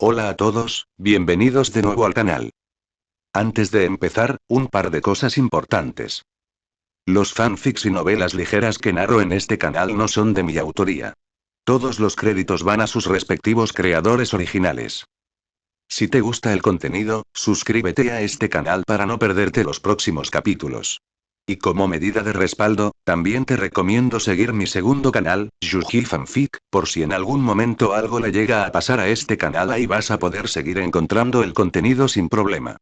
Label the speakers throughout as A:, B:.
A: Hola a todos, bienvenidos de nuevo al canal. Antes de empezar, un par de cosas importantes. Los fanfics y novelas ligeras que narro en este canal no son de mi autoría. Todos los créditos van a sus respectivos creadores originales. Si te gusta el contenido, suscríbete a este canal para no perderte los próximos capítulos. Y como medida de respaldo, también te recomiendo seguir mi segundo canal, Yuji Fanfic, por si en algún momento algo le llega a pasar a este canal, ahí vas a poder seguir encontrando el contenido sin problema.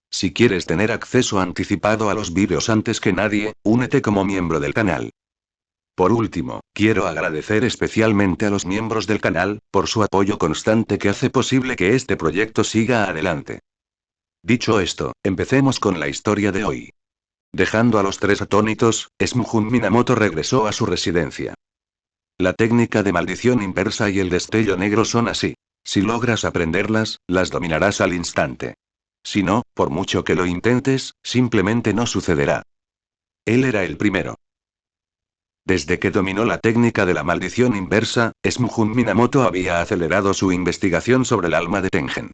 A: Si quieres tener acceso anticipado a los vídeos antes que nadie, únete como miembro del canal. Por último, quiero agradecer especialmente a los miembros del canal, por su apoyo constante que hace posible que este proyecto siga adelante. Dicho esto, empecemos con la historia de hoy. Dejando a los tres atónitos, Smuhun Minamoto regresó a su residencia. La técnica de maldición inversa y el destello negro son así. Si logras aprenderlas, las dominarás al instante. Si no, por mucho que lo intentes, simplemente no sucederá. Él era el primero. Desde que dominó la técnica de la maldición inversa, Smuhun Minamoto había acelerado su investigación sobre el alma de Tengen.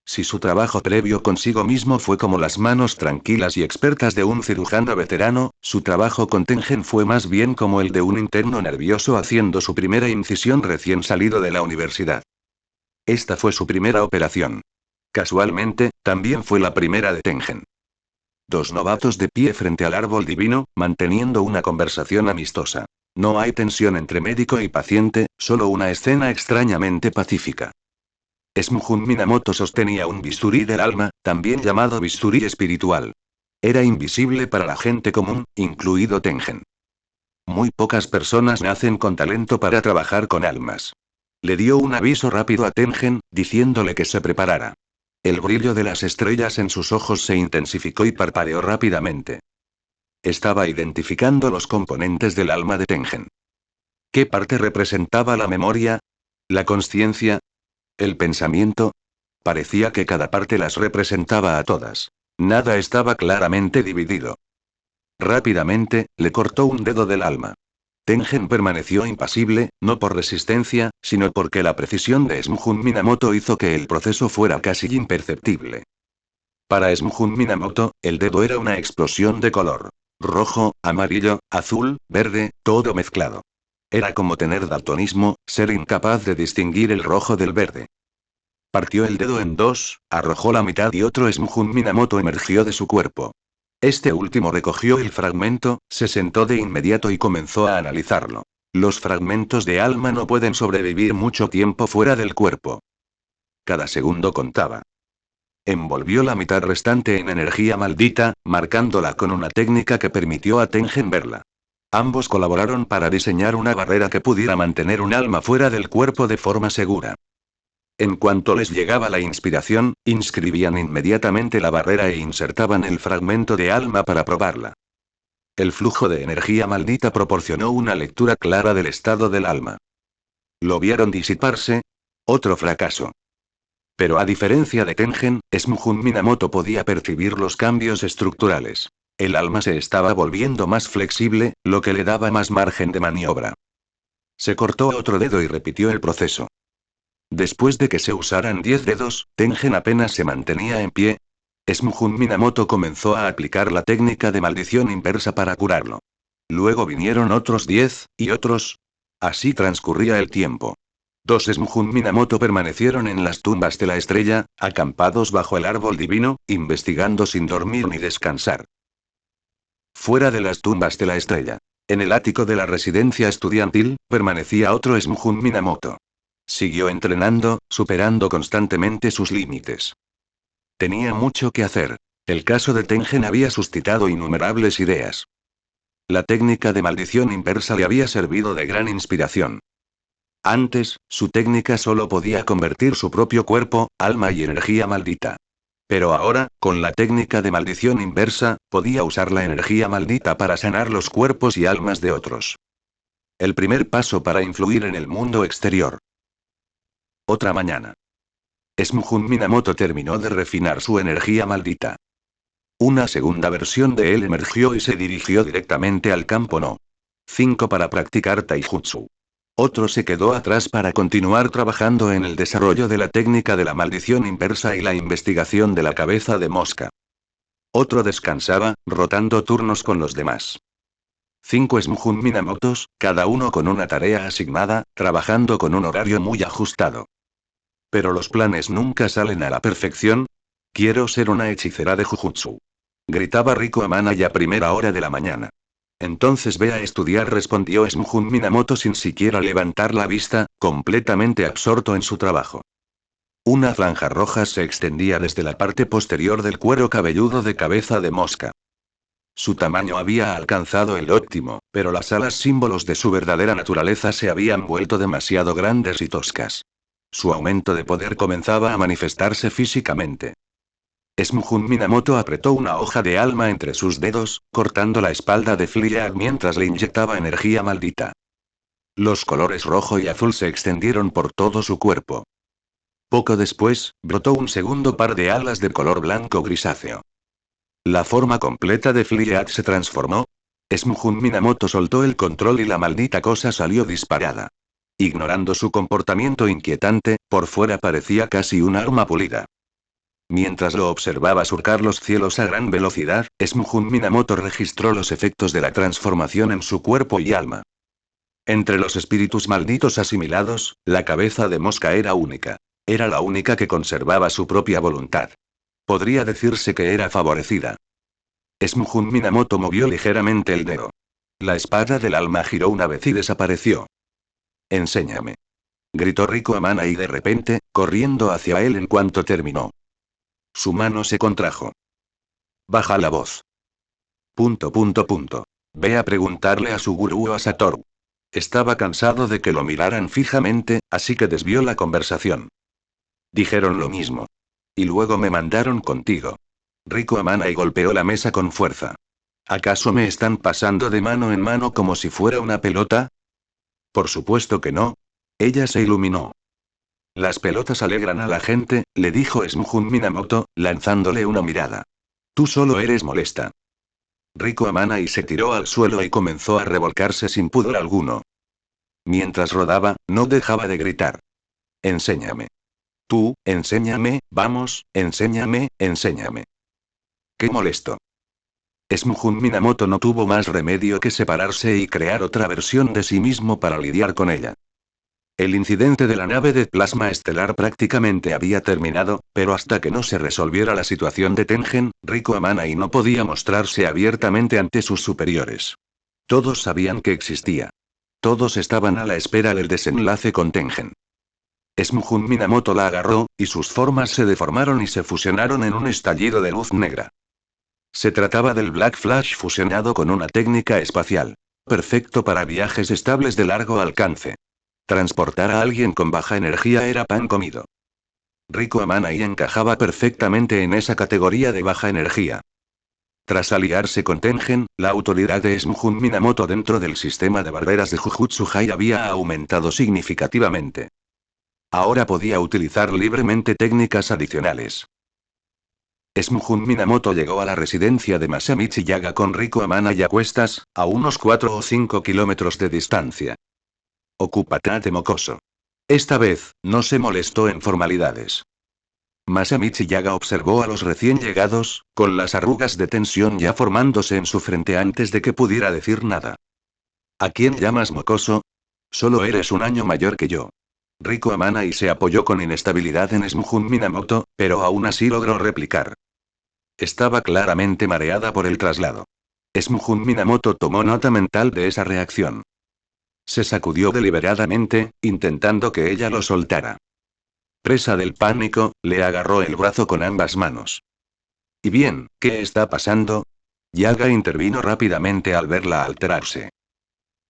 A: Si su trabajo previo consigo mismo fue como las manos tranquilas y expertas de un cirujano veterano, su trabajo con Tengen fue más bien como el de un interno nervioso haciendo su primera incisión recién salido de la universidad. Esta fue su primera operación. Casualmente, también fue la primera de Tengen. Dos novatos de pie frente al árbol divino, manteniendo una conversación amistosa. No hay tensión entre médico y paciente, solo una escena extrañamente pacífica. Smuhun Minamoto sostenía un bisturí del alma, también llamado bisturí espiritual. Era invisible para la gente común, incluido Tengen. Muy pocas personas nacen con talento para trabajar con almas. Le dio un aviso rápido a Tengen, diciéndole que se preparara. El brillo de las estrellas en sus ojos se intensificó y parpadeó rápidamente. Estaba identificando los componentes del alma de Tengen. ¿Qué parte representaba la memoria? ¿La consciencia? ¿El pensamiento? Parecía que cada parte las representaba a todas. Nada estaba claramente dividido. Rápidamente, le cortó un dedo del alma. Tengen permaneció impasible, no por resistencia, sino porque la precisión de Smuhun Minamoto hizo que el proceso fuera casi imperceptible. Para Smuhun Minamoto, el dedo era una explosión de color. Rojo, amarillo, azul, verde, todo mezclado. Era como tener daltonismo, ser incapaz de distinguir el rojo del verde. Partió el dedo en dos, arrojó la mitad y otro Smuhun Minamoto emergió de su cuerpo. Este último recogió el fragmento, se sentó de inmediato y comenzó a analizarlo. Los fragmentos de alma no pueden sobrevivir mucho tiempo fuera del cuerpo. Cada segundo contaba. Envolvió la mitad restante en energía maldita, marcándola con una técnica que permitió a Tengen verla. Ambos colaboraron para diseñar una barrera que pudiera mantener un alma fuera del cuerpo de forma segura. En cuanto les llegaba la inspiración, inscribían inmediatamente la barrera e insertaban el fragmento de alma para probarla. El flujo de energía maldita proporcionó una lectura clara del estado del alma. ¿Lo vieron disiparse? Otro fracaso. Pero a diferencia de Tengen, Smuhun Minamoto podía percibir los cambios estructurales. El alma se estaba volviendo más flexible, lo que le daba más margen de maniobra. Se cortó otro dedo y repitió el proceso. Después de que se usaran 10 dedos, Tengen apenas se mantenía en pie. Smuhun Minamoto comenzó a aplicar la técnica de maldición inversa para curarlo. Luego vinieron otros 10, y otros. Así transcurría el tiempo. Dos Smuhun Minamoto permanecieron en las tumbas de la estrella, acampados bajo el árbol divino, investigando sin dormir ni descansar. Fuera de las tumbas de la estrella, en el ático de la residencia estudiantil, permanecía otro Smuhun Minamoto. Siguió entrenando, superando constantemente sus límites. Tenía mucho que hacer. El caso de Tengen había suscitado innumerables ideas. La técnica de maldición inversa le había servido de gran inspiración. Antes, su técnica solo podía convertir su propio cuerpo, alma y energía maldita. Pero ahora, con la técnica de maldición inversa, podía usar la energía maldita para sanar los cuerpos y almas de otros. El primer paso para influir en el mundo exterior. Otra mañana. Smuhun Minamoto terminó de refinar su energía maldita. Una segunda versión de él emergió y se dirigió directamente al campo No. 5 para practicar taijutsu. Otro se quedó atrás para continuar trabajando en el desarrollo de la técnica de la maldición inversa y la investigación de la cabeza de mosca. Otro descansaba, rotando turnos con los demás. 5 Smjun Minamotos, cada uno con una tarea asignada, trabajando con un horario muy ajustado. Pero los planes nunca salen a la perfección. Quiero ser una hechicera de Jujutsu. Gritaba Riko Amana ya a primera hora de la mañana. Entonces ve a estudiar, respondió Smjun Minamoto sin siquiera levantar la vista, completamente absorto en su trabajo. Una franja roja se extendía desde la parte posterior del cuero cabelludo de cabeza de mosca. Su tamaño había alcanzado el óptimo, pero las alas, símbolos de su verdadera naturaleza, se habían vuelto demasiado grandes y toscas. Su aumento de poder comenzaba a manifestarse físicamente. Smjun Minamoto apretó una hoja de alma entre sus dedos, cortando la espalda de Fliag mientras le inyectaba energía maldita. Los colores rojo y azul se extendieron por todo su cuerpo. Poco después, brotó un segundo par de alas de color blanco grisáceo. La forma completa de Fliag se transformó. Smjun Minamoto soltó el control y la maldita cosa salió disparada. Ignorando su comportamiento inquietante, por fuera parecía casi un arma pulida. Mientras lo observaba surcar los cielos a gran velocidad, Smjun Minamoto registró los efectos de la transformación en su cuerpo y alma. Entre los espíritus malditos asimilados, la cabeza de mosca era única. Era la única que conservaba su propia voluntad. Podría decirse que era favorecida. Smjun Minamoto movió ligeramente el dedo. La espada del alma giró una vez y desapareció. «Enséñame», gritó Riko Amana y de repente, corriendo hacia él en cuanto terminó. Su mano se contrajo. «Baja la voz. Ve a preguntarle a su gurú o a Satoru». Estaba cansado de que lo miraran fijamente, así que desvió la conversación. «Dijeron lo mismo. Y luego me mandaron contigo». Riko Amana y golpeó la mesa con fuerza. «¿Acaso me están pasando de mano en mano como si fuera una pelota?» «Por supuesto que no». Ella se iluminó. «Las pelotas alegran a la gente», le dijo Smjun Minamoto, lanzándole una mirada. «Tú solo eres molesta». Riko Amana y se tiró al suelo y comenzó a revolcarse sin pudor alguno. Mientras rodaba, no dejaba de gritar. «Enséñame. Tú, enséñame, vamos, enséñame, enséñame». «Qué molesto». Smjun Minamoto no tuvo más remedio que separarse y crear otra versión de sí mismo para lidiar con ella. El incidente de la nave de plasma estelar prácticamente había terminado, pero hasta que no se resolviera la situación de Tengen, Riko Amana y no podía mostrarse abiertamente ante sus superiores. Todos sabían que existía. Todos estaban a la espera del desenlace con Tengen. Smjun Minamoto la agarró, y sus formas se deformaron y se fusionaron en un estallido de luz negra. Se trataba del Black Flash fusionado con una técnica espacial. Perfecto para viajes estables de largo alcance. Transportar a alguien con baja energía era pan comido. Riko Amana y encajaba perfectamente en esa categoría de baja energía. Tras aliarse con Tengen, la autoridad de Smjun Minamoto dentro del sistema de barreras de Jujutsu High había aumentado significativamente. Ahora podía utilizar libremente técnicas adicionales. Smjun Minamoto llegó a la residencia de Masamichi Yaga con Riko Amana y a cuestas, a unos 4 o 5 kilómetros de distancia. «Ocúpate, mocoso». Esta vez, no se molestó en formalidades. Masamichi Yaga observó a los recién llegados, con las arrugas de tensión ya formándose en su frente antes de que pudiera decir nada. «¿A quién llamas mocoso? Solo eres un año mayor que yo». Riko Amana y se apoyó con inestabilidad en Smjun Minamoto, pero aún así logró replicar. Estaba claramente mareada por el traslado. Smjun Minamoto tomó nota mental de esa reacción. Se sacudió deliberadamente, intentando que ella lo soltara. Presa del pánico, le agarró el brazo con ambas manos. «¿Y bien, qué está pasando?» Yaga intervino rápidamente al verla alterarse.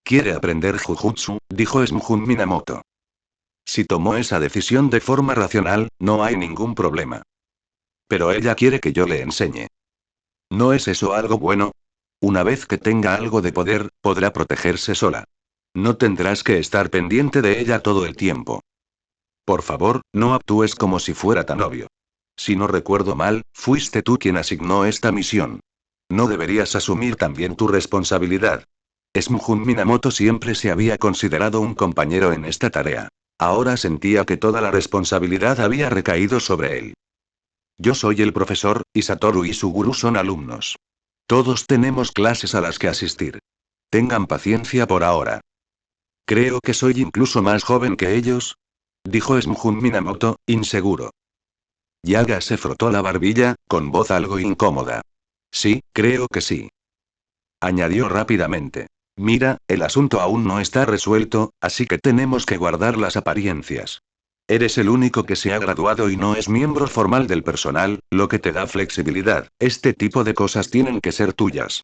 A: «Quiere aprender Jujutsu», dijo Smjun Minamoto. «Si tomó esa decisión de forma racional, no hay ningún problema. Pero ella quiere que yo le enseñe. ¿No es eso algo bueno? Una vez que tenga algo de poder, podrá protegerse sola. No tendrás que estar pendiente de ella todo el tiempo. Por favor, no actúes como si fuera tan obvio. Si no recuerdo mal, fuiste tú quien asignó esta misión. ¿No deberías asumir también tu responsabilidad?» Smjun Minamoto siempre se había considerado un compañero en esta tarea. Ahora sentía que toda la responsabilidad había recaído sobre él. Yo soy el profesor, y Satoru y Suguru son alumnos. Todos tenemos clases a las que asistir. Tengan paciencia por ahora. Creo que soy incluso más joven que ellos, dijo Smjun Minamoto, inseguro. Yaga se frotó la barbilla, con voz algo incómoda. Sí, creo que sí. Añadió rápidamente. Mira, el asunto aún no está resuelto, así que tenemos que guardar las apariencias. Eres el único que se ha graduado y no es miembro formal del personal, lo que te da flexibilidad. Este tipo de cosas tienen que ser tuyas.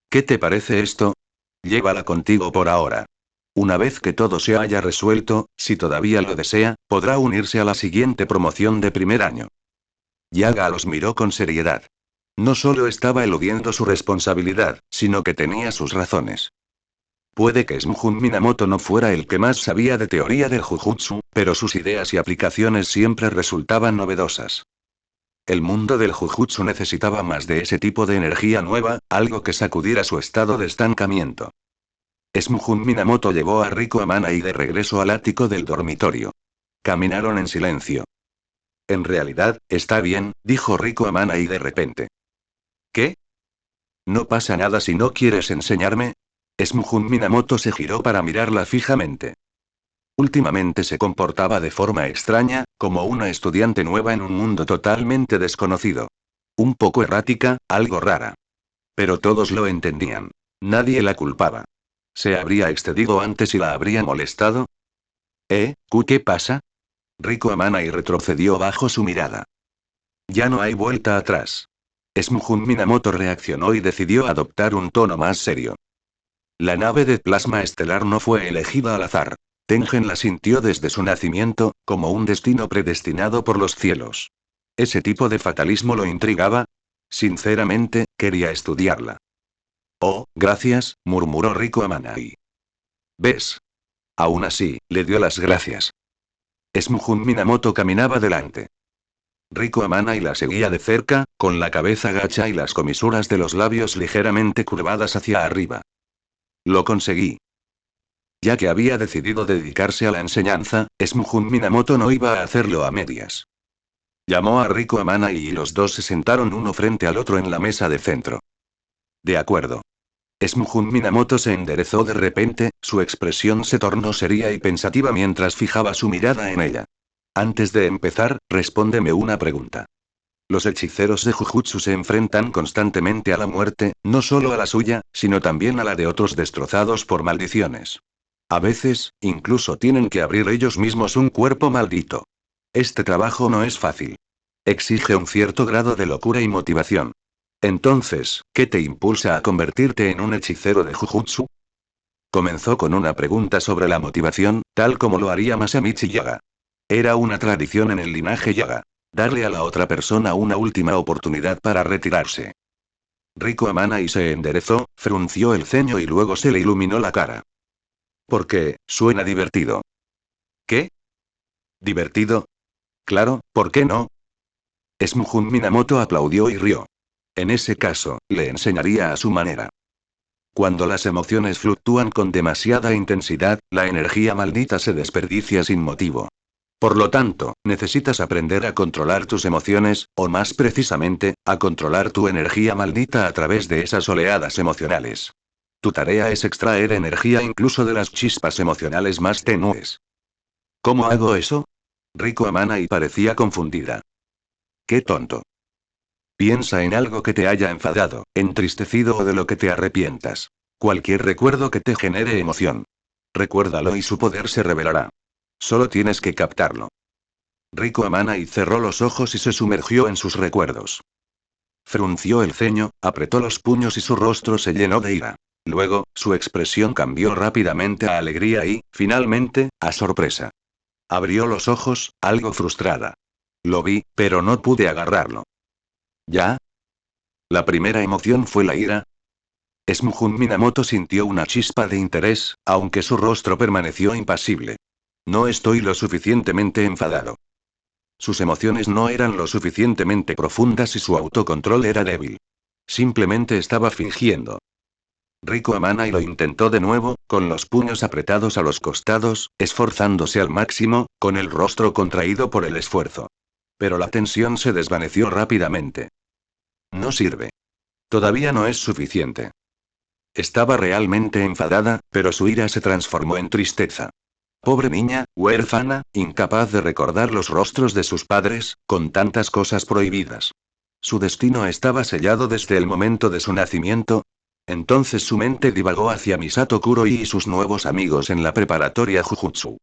A: ¿Qué te parece esto? Llévala contigo por ahora. Una vez que todo se haya resuelto, si todavía lo desea, podrá unirse a la siguiente promoción de primer año. Yaga los miró con seriedad. No solo estaba eludiendo su responsabilidad, sino que tenía sus razones. Puede que Smjun Minamoto no fuera el que más sabía de teoría del Jujutsu, pero sus ideas y aplicaciones siempre resultaban novedosas. El mundo del Jujutsu necesitaba más de ese tipo de energía nueva, algo que sacudiera su estado de estancamiento. Smjun Minamoto llevó a Riko Amanai de regreso al ático del dormitorio. Caminaron en silencio. En realidad, está bien, dijo Riko Amanai de repente. ¿Qué? ¿No pasa nada si no quieres enseñarme? Smjun Minamoto se giró para mirarla fijamente. Últimamente se comportaba de forma extraña, como una estudiante nueva en un mundo totalmente desconocido. Un poco errática, algo rara. Pero todos lo entendían. Nadie la culpaba. ¿Se habría excedido antes y la habría molestado? ¿Qué pasa? Riko Amanai retrocedió bajo su mirada. Ya no hay vuelta atrás. Smjun Minamoto reaccionó y decidió adoptar un tono más serio. La nave de plasma estelar no fue elegida al azar. Tengen la sintió desde su nacimiento, como un destino predestinado por los cielos. Ese tipo de fatalismo lo intrigaba. Sinceramente, quería estudiarla. Oh, gracias, murmuró Riko Amanai. ¿Ves? Aún así, le dio las gracias. Smjun Minamoto caminaba delante. Riko Amanai la seguía de cerca, con la cabeza gacha y las comisuras de los labios ligeramente curvadas hacia arriba. Lo conseguí. Ya que había decidido dedicarse a la enseñanza, Smjun Minamoto no iba a hacerlo a medias. Llamó a Riko Amanai y los dos se sentaron uno frente al otro en la mesa de centro. De acuerdo. Smjun Minamoto se enderezó de repente, su expresión se tornó seria y pensativa mientras fijaba su mirada en ella. Antes de empezar, respóndeme una pregunta. Los hechiceros de Jujutsu se enfrentan constantemente a la muerte, no solo a la suya, sino también a la de otros destrozados por maldiciones. A veces, incluso tienen que abrir ellos mismos un cuerpo maldito. Este trabajo no es fácil. Exige un cierto grado de locura y motivación. Entonces, ¿qué te impulsa a convertirte en un hechicero de Jujutsu? Comenzó con una pregunta sobre la motivación, tal como lo haría Masamichi Yaga. Era una tradición en el linaje Yaga. Darle a la otra persona una última oportunidad para retirarse. Riko Amanai se enderezó, frunció el ceño y luego se le iluminó la cara. ¿Por qué? Suena divertido. ¿Qué? ¿Divertido? Claro, ¿por qué no? Smjun Minamoto aplaudió y rió. En ese caso, le enseñaría a su manera. Cuando las emociones fluctúan con demasiada intensidad, la energía maldita se desperdicia sin motivo. Por lo tanto, necesitas aprender a controlar tus emociones, o más precisamente, a controlar tu energía maldita a través de esas oleadas emocionales. Tu tarea es extraer energía incluso de las chispas emocionales más tenues. ¿Cómo hago eso? Riko Amanai parecía confundida. ¡Qué tonto! Piensa en algo que te haya enfadado, entristecido o de lo que te arrepientas. Cualquier recuerdo que te genere emoción. Recuérdalo y su poder se revelará. Solo tienes que captarlo. Riko Amanai cerró los ojos y se sumergió en sus recuerdos. Frunció el ceño, apretó los puños y su rostro se llenó de ira. Luego, su expresión cambió rápidamente a alegría y, finalmente, a sorpresa. Abrió los ojos, algo frustrada. Lo vi, pero no pude agarrarlo. ¿Ya? La primera emoción fue la ira. Smjun Minamoto sintió una chispa de interés, aunque su rostro permaneció impasible. No estoy lo suficientemente enfadado. Sus emociones no eran lo suficientemente profundas y su autocontrol era débil. Simplemente estaba fingiendo. Rico Amanai lo intentó de nuevo, con los puños apretados a los costados, esforzándose al máximo, con el rostro contraído por el esfuerzo. Pero la tensión se desvaneció rápidamente. No sirve. Todavía no es suficiente. Estaba realmente enfadada, pero su ira se transformó en tristeza. Pobre niña, huérfana, incapaz de recordar los rostros de sus padres, con tantas cosas prohibidas. Su destino estaba sellado desde el momento de su nacimiento. Entonces su mente divagó hacia Misato Kuroi y sus nuevos amigos en la preparatoria Jujutsu.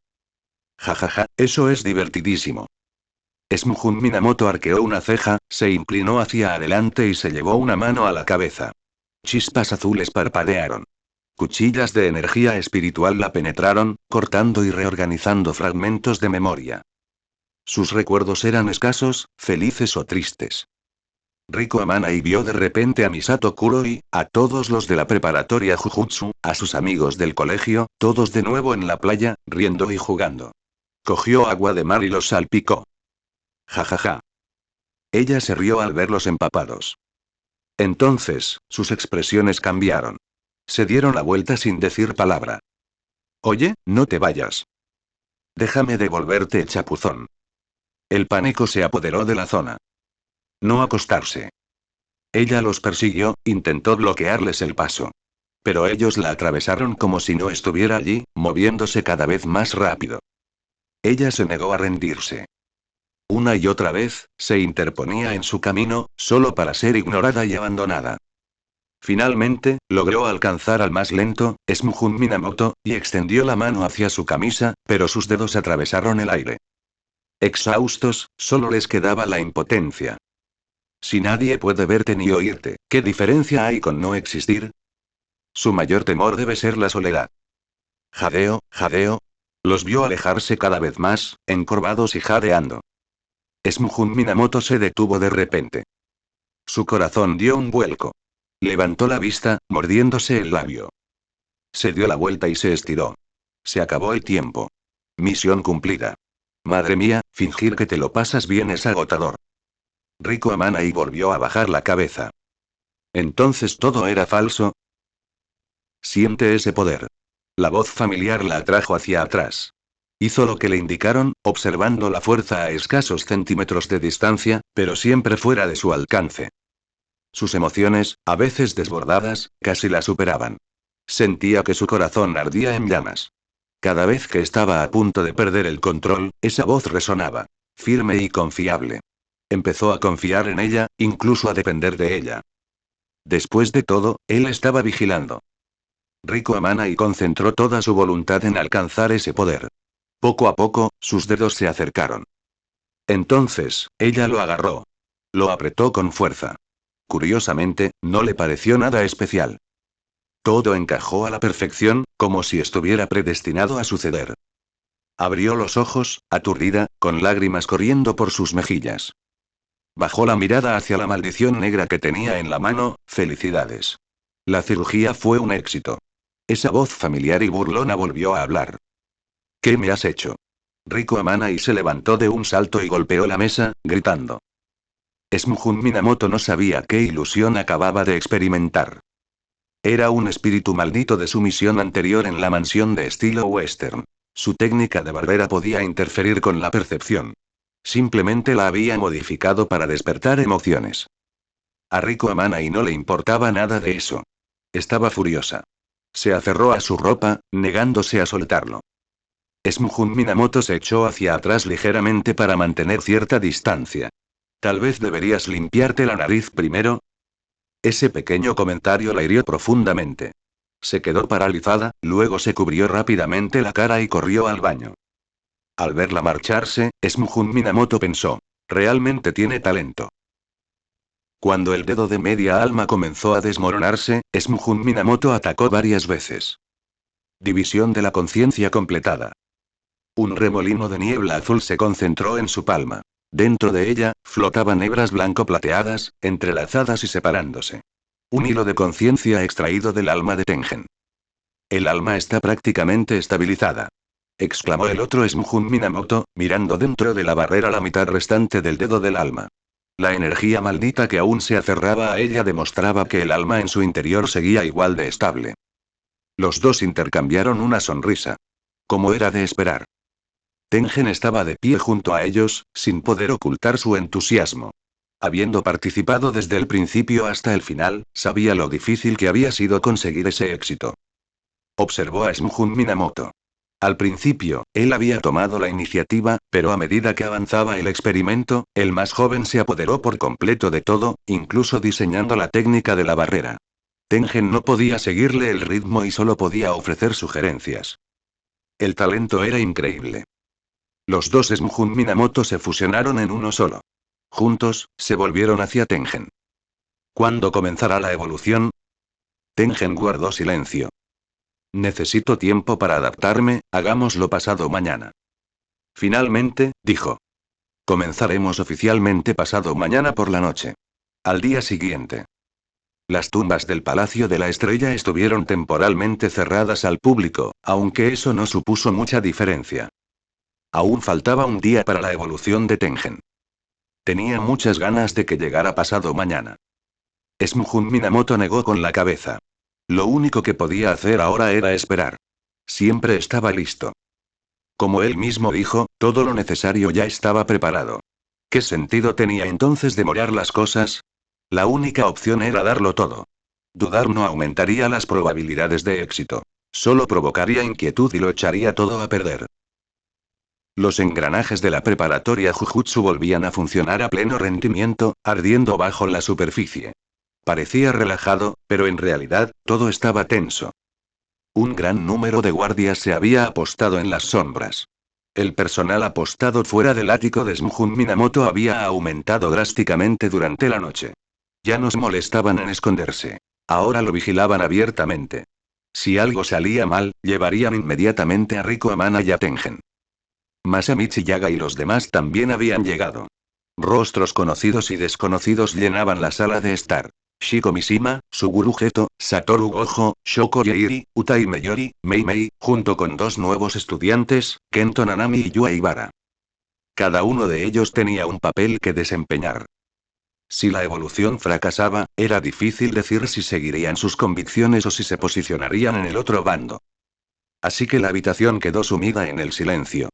A: Jajaja, eso es divertidísimo. Smuhun Minamoto arqueó una ceja, se inclinó hacia adelante y se llevó una mano a la cabeza. Chispas azules parpadearon. Cuchillas de energía espiritual la penetraron, cortando y reorganizando fragmentos de memoria. Sus recuerdos eran escasos, felices o tristes. Rico Amanai vio de repente a Misato Kuroi, a todos los de la preparatoria Jujutsu, a sus amigos del colegio, todos de nuevo en la playa, riendo y jugando. Cogió agua de mar y los salpicó. Jajaja. Ella se rió al verlos empapados. Entonces, sus expresiones cambiaron. Se dieron la vuelta sin decir palabra. Oye, no te vayas. Déjame devolverte, chapuzón. El pánico se apoderó de la zona. No acostarse. Ella los persiguió, intentó bloquearles el paso. Pero ellos la atravesaron como si no estuviera allí, moviéndose cada vez más rápido. Ella se negó a rendirse. Una y otra vez, se interponía en su camino, solo para ser ignorada y abandonada. Finalmente, logró alcanzar al más lento, Smuhun Minamoto, y extendió la mano hacia su camisa, pero sus dedos atravesaron el aire. Exhaustos, solo les quedaba la impotencia. Si nadie puede verte ni oírte, ¿qué diferencia hay con no existir? Su mayor temor debe ser la soledad. Jadeo, jadeo. Los vio alejarse cada vez más, encorvados y jadeando. Smuhun Minamoto se detuvo de repente. Su corazón dio un vuelco. Levantó la vista, mordiéndose el labio. Se dio la vuelta y se estiró. Se acabó el tiempo. Misión cumplida. Madre mía, fingir que te lo pasas bien es agotador. Rico Amanai volvió a bajar la cabeza. ¿Entonces todo era falso? Siente ese poder. La voz familiar la atrajo hacia atrás. Hizo lo que le indicaron, observando la fuerza a escasos centímetros de distancia, pero siempre fuera de su alcance. Sus emociones, a veces desbordadas, casi la superaban. Sentía que su corazón ardía en llamas. Cada vez que estaba a punto de perder el control, esa voz resonaba. Firme y confiable. Empezó a confiar en ella, incluso a depender de ella. Después de todo, él estaba vigilando. Rico Amanai concentró toda su voluntad en alcanzar ese poder. Poco a poco, sus dedos se acercaron. Entonces, ella lo agarró. Lo apretó con fuerza. Curiosamente, no le pareció nada especial. Todo encajó a la perfección, como si estuviera predestinado a suceder. Abrió los ojos, aturdida, con lágrimas corriendo por sus mejillas. Bajó la mirada hacia la maldición negra que tenía en la mano. Felicidades. La cirugía fue un éxito. Esa voz familiar y burlona volvió a hablar. ¿Qué me has hecho? Rico Amanai se levantó de un salto y golpeó la mesa, gritando. Smuhun Minamoto no sabía qué ilusión acababa de experimentar. Era un espíritu maldito de su misión anterior en la mansión de estilo western. Su técnica de barrera podía interferir con la percepción. Simplemente la había modificado para despertar emociones. A Rico Amanai no le importaba nada de eso. Estaba furiosa. Se aferró a su ropa, negándose a soltarlo. Smuhun Minamoto se echó hacia atrás ligeramente para mantener cierta distancia. Tal vez deberías limpiarte la nariz primero. Ese pequeño comentario la hirió profundamente. Se quedó paralizada, luego se cubrió rápidamente la cara y corrió al baño. Al verla marcharse, Smuhun Minamoto pensó. Realmente tiene talento. Cuando el dedo de media alma comenzó a desmoronarse, Smuhun Minamoto atacó varias veces. División de la conciencia completada. Un remolino de niebla azul se concentró en su palma. Dentro de ella, flotaban hebras blanco-plateadas, entrelazadas y separándose. Un hilo de conciencia extraído del alma de Tengen. El alma está prácticamente estabilizada. Exclamó el otro Smuhun Minamoto, mirando dentro de la barrera la mitad restante del dedo del alma. La energía maldita que aún se aferraba a ella demostraba que el alma en su interior seguía igual de estable. Los dos intercambiaron una sonrisa. Como era de esperar. Tengen estaba de pie junto a ellos, sin poder ocultar su entusiasmo. Habiendo participado desde el principio hasta el final, sabía lo difícil que había sido conseguir ese éxito. Observó a Shunjun Minamoto. Al principio, él había tomado la iniciativa, pero a medida que avanzaba el experimento, el más joven se apoderó por completo de todo, incluso diseñando la técnica de la barrera. Tengen no podía seguirle el ritmo y solo podía ofrecer sugerencias. El talento era increíble. Los dos Shunjun Minamoto se fusionaron en uno solo. Juntos, se volvieron hacia Tengen. ¿Cuándo comenzará la evolución? Tengen guardó silencio. Necesito tiempo para adaptarme, hagámoslo pasado mañana. Finalmente, dijo. Comenzaremos oficialmente pasado mañana por la noche. Al día siguiente. Las tumbas del Palacio de la Estrella estuvieron temporalmente cerradas al público, aunque eso no supuso mucha diferencia. Aún faltaba un día para la evolución de Tengen. Tenía muchas ganas de que llegara pasado mañana. Shunjun Minamoto negó con la cabeza. Lo único que podía hacer ahora era esperar. Siempre estaba listo. Como él mismo dijo, todo lo necesario ya estaba preparado. ¿Qué sentido tenía entonces demorar las cosas? La única opción era darlo todo. Dudar no aumentaría las probabilidades de éxito. Solo provocaría inquietud y lo echaría todo a perder. Los engranajes de la preparatoria Jujutsu volvían a funcionar a pleno rendimiento, ardiendo bajo la superficie. Parecía relajado, pero en realidad, todo estaba tenso. Un gran número de guardias se había apostado en las sombras. El personal apostado fuera del ático de Shunjun Minamoto había aumentado drásticamente durante la noche. Ya no se molestaban en esconderse. Ahora lo vigilaban abiertamente. Si algo salía mal, llevarían inmediatamente a Riko Amana y a Tengen. Masamichi Yaga y los demás también habían llegado. Rostros conocidos y desconocidos llenaban la sala de estar. Shiko Mishima, Suguru Geto, Satoru Gojo, Shoko Yeiri, Utai Meyori, Mei Mei, junto con dos nuevos estudiantes, Kento Nanami y Yua Ibara. Cada uno de ellos tenía un papel que desempeñar. Si la evolución fracasaba, era difícil decir si seguirían sus convicciones o si se posicionarían en el otro bando. Así que la habitación quedó sumida en el silencio.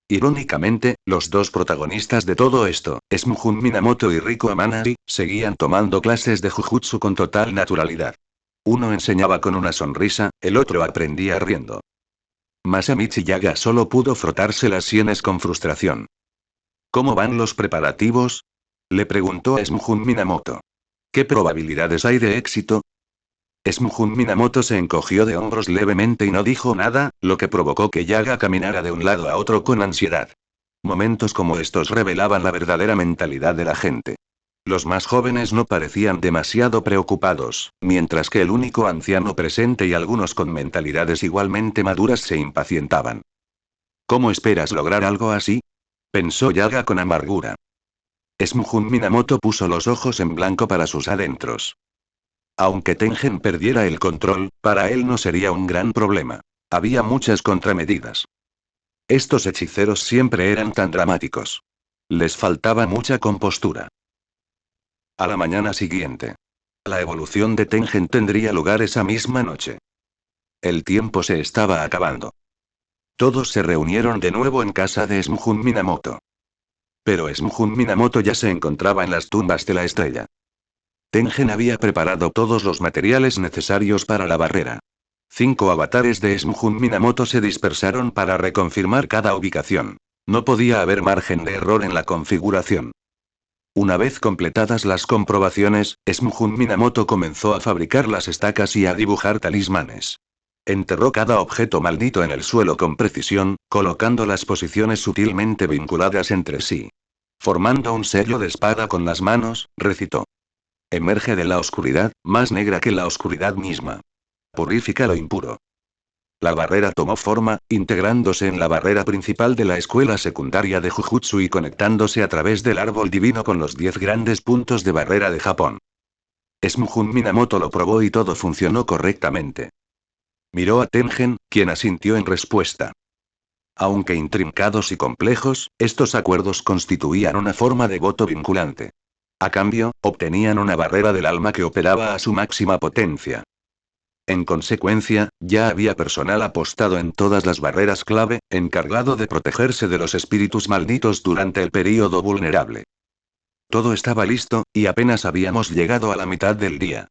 A: Irónicamente, los dos protagonistas de todo esto, Shunjun Minamoto y Riko Amanari, seguían tomando clases de Jujutsu con total naturalidad. Uno enseñaba con una sonrisa, el otro aprendía riendo. Masamichi Yaga solo pudo frotarse las sienes con frustración. ¿Cómo van los preparativos? Le preguntó a Shunjun Minamoto. ¿Qué probabilidades hay de éxito? Shunjun Minamoto se encogió de hombros levemente y no dijo nada, lo que provocó que Yaga caminara de un lado a otro con ansiedad. Momentos como estos revelaban la verdadera mentalidad de la gente. Los más jóvenes no parecían demasiado preocupados, mientras que el único anciano presente y algunos con mentalidades igualmente maduras se impacientaban. ¿Cómo esperas lograr algo así? Pensó Yaga con amargura. Shunjun Minamoto puso los ojos en blanco para sus adentros. Aunque Tengen perdiera el control, para él no sería un gran problema. Había muchas contramedidas. Estos hechiceros siempre eran tan dramáticos. Les faltaba mucha compostura. A la mañana siguiente. La evolución de Tengen tendría lugar esa misma noche. El tiempo se estaba acabando. Todos se reunieron de nuevo en casa de Shunjun Minamoto. Pero Shunjun Minamoto ya se encontraba en las tumbas de la estrella. Tengen había preparado todos los materiales necesarios para la barrera. 5 avatares de Shunjun Minamoto se dispersaron para reconfirmar cada ubicación. No podía haber margen de error en la configuración. Una vez completadas las comprobaciones, Shunjun Minamoto comenzó a fabricar las estacas y a dibujar talismanes. Enterró cada objeto maldito en el suelo con precisión, colocando las posiciones sutilmente vinculadas entre sí. Formando un sello de espada con las manos, recitó. Emerge de la oscuridad, más negra que la oscuridad misma. Purifica lo impuro. La barrera tomó forma, integrándose en la barrera principal de la escuela secundaria de Jujutsu y conectándose a través del árbol divino con los 10 grandes puntos de barrera de Japón. Shunjun Minamoto lo probó y todo funcionó correctamente. Miró a Tengen, quien asintió en respuesta. Aunque intrincados y complejos, estos acuerdos constituían una forma de voto vinculante. A cambio, obtenían una barrera del alma que operaba a su máxima potencia. En consecuencia, ya había personal apostado en todas las barreras clave, encargado de protegerse de los espíritus malditos durante el período vulnerable. Todo estaba listo, y apenas habíamos llegado a la mitad del día.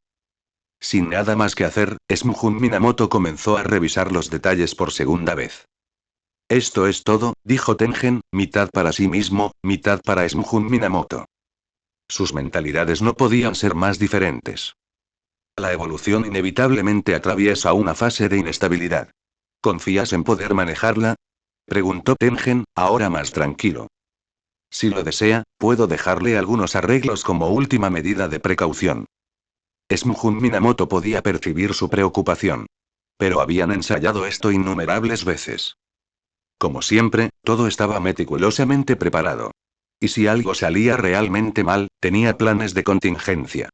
A: Sin nada más que hacer, Smjun Minamoto comenzó a revisar los detalles por segunda vez. Esto es todo, dijo Tengen, mitad para sí mismo, mitad para Smjun Minamoto. Sus mentalidades no podían ser más diferentes. La evolución inevitablemente atraviesa una fase de inestabilidad. ¿Confías en poder manejarla? Preguntó Tengen, ahora más tranquilo. Si lo desea, puedo dejarle algunos arreglos como última medida de precaución. Smjun Minamoto podía percibir su preocupación. Pero habían ensayado esto innumerables veces. Como siempre, todo estaba meticulosamente preparado. Y si algo salía realmente mal, tenía planes de contingencia.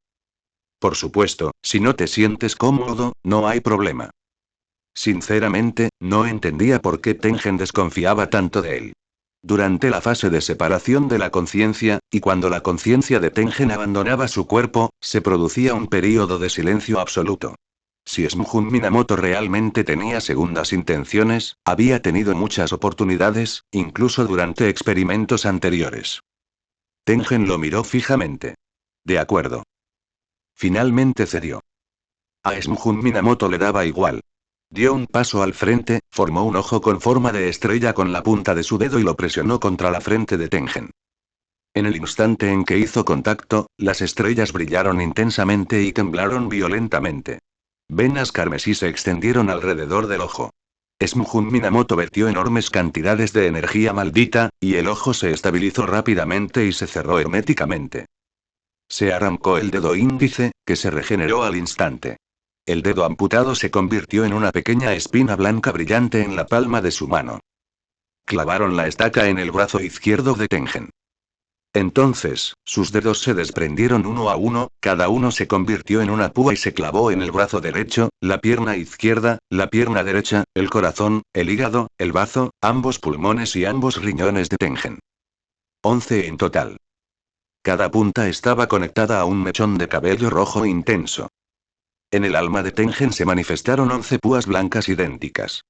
A: Por supuesto, si no te sientes cómodo, no hay problema. Sinceramente, no entendía por qué Tengen desconfiaba tanto de él. Durante la fase de separación de la conciencia, y cuando la conciencia de Tengen abandonaba su cuerpo, se producía un período de silencio absoluto. Si Smjun Minamoto realmente tenía segundas intenciones, había tenido muchas oportunidades, incluso durante experimentos anteriores. Tengen lo miró fijamente. De acuerdo. Finalmente cedió. A Smjun Minamoto le daba igual. Dio un paso al frente, formó un ojo con forma de estrella con la punta de su dedo y lo presionó contra la frente de Tengen. En el instante en que hizo contacto, las estrellas brillaron intensamente y temblaron violentamente. Venas carmesí se extendieron alrededor del ojo. Smjun Minamoto vertió enormes cantidades de energía maldita, y el ojo se estabilizó rápidamente y se cerró herméticamente. Se arrancó el dedo índice, que se regeneró al instante. El dedo amputado se convirtió en una pequeña espina blanca brillante en la palma de su mano. Clavaron la estaca en el brazo izquierdo de Tengen. Entonces, sus dedos se desprendieron uno a uno, cada uno se convirtió en una púa y se clavó en el brazo derecho, la pierna izquierda, la pierna derecha, el corazón, el hígado, el bazo, ambos pulmones y ambos riñones de Tengen. 11 en total. Cada punta estaba conectada a un mechón de cabello rojo intenso. En el alma de Tengen se manifestaron 11 púas blancas idénticas.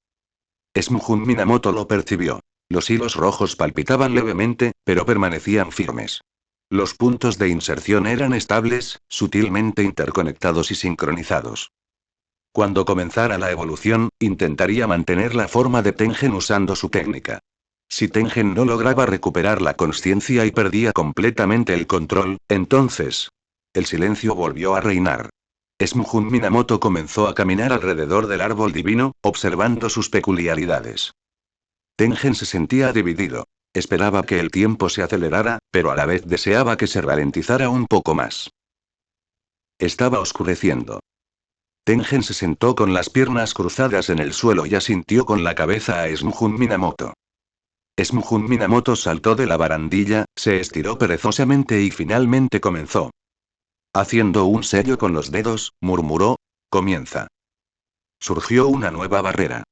A: Smjun Minamoto lo percibió. Los hilos rojos palpitaban levemente, pero permanecían firmes. Los puntos de inserción eran estables, sutilmente interconectados y sincronizados. Cuando comenzara la evolución, intentaría mantener la forma de Tengen usando su técnica. Si Tengen no lograba recuperar la consciencia y perdía completamente el control, entonces... El silencio volvió a reinar. Smjun Minamoto comenzó a caminar alrededor del árbol divino, observando sus peculiaridades. Tengen se sentía dividido. Esperaba que el tiempo se acelerara, pero a la vez deseaba que se ralentizara un poco más. Estaba oscureciendo. Tengen se sentó con las piernas cruzadas en el suelo y asintió con la cabeza a Smjun Minamoto. Smjun Minamoto saltó de la barandilla, se estiró perezosamente y finalmente comenzó. Haciendo un sello con los dedos, murmuró, comienza. Surgió una nueva barrera.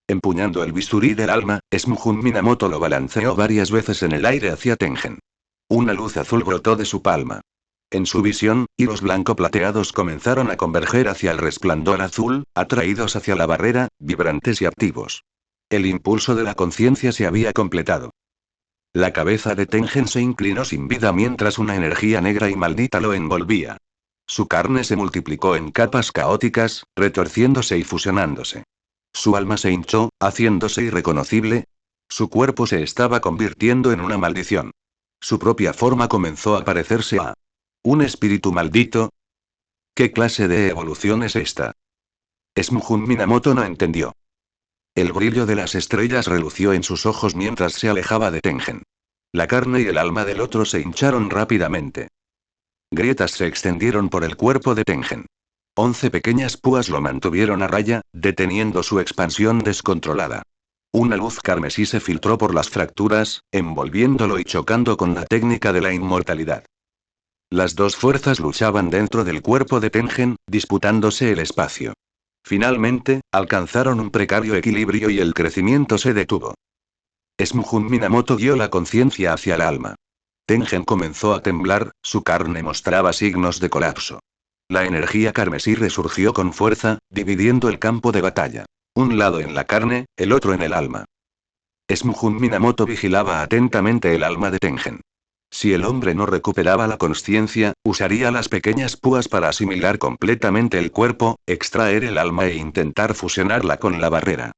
A: Empuñando el bisturí del alma, Smjun Minamoto lo balanceó varias veces en el aire hacia Tengen. Una luz azul brotó de su palma. En su visión, hilos blanco plateados comenzaron a converger hacia el resplandor azul, atraídos hacia la barrera, vibrantes y activos. El impulso de la conciencia se había completado. La cabeza de Tengen se inclinó sin vida mientras una energía negra y maldita lo envolvía. Su carne se multiplicó en capas caóticas, retorciéndose y fusionándose. Su alma se hinchó, haciéndose irreconocible. Su cuerpo se estaba convirtiendo en una maldición. Su propia forma comenzó a parecerse a un espíritu maldito. ¿Qué clase de evolución es esta? Smjun Minamoto no entendió. El brillo de las estrellas relució en sus ojos mientras se alejaba de Tengen. La carne y el alma del otro se hincharon rápidamente. Grietas se extendieron por el cuerpo de Tengen. 11 pequeñas púas lo mantuvieron a raya, deteniendo su expansión descontrolada. Una luz carmesí se filtró por las fracturas, envolviéndolo y chocando con la técnica de la inmortalidad. Las dos fuerzas luchaban dentro del cuerpo de Tengen, disputándose el espacio. Finalmente, alcanzaron un precario equilibrio y el crecimiento se detuvo. Smjun Minamoto guió la conciencia hacia el alma. Tengen comenzó a temblar, su carne mostraba signos de colapso. La energía carmesí resurgió con fuerza, dividiendo el campo de batalla. Un lado en la carne, el otro en el alma. Smujun Minamoto vigilaba atentamente el alma de Tengen. Si el hombre no recuperaba la consciencia, usaría las pequeñas púas para asimilar completamente el cuerpo, extraer el alma e intentar fusionarla con la barrera.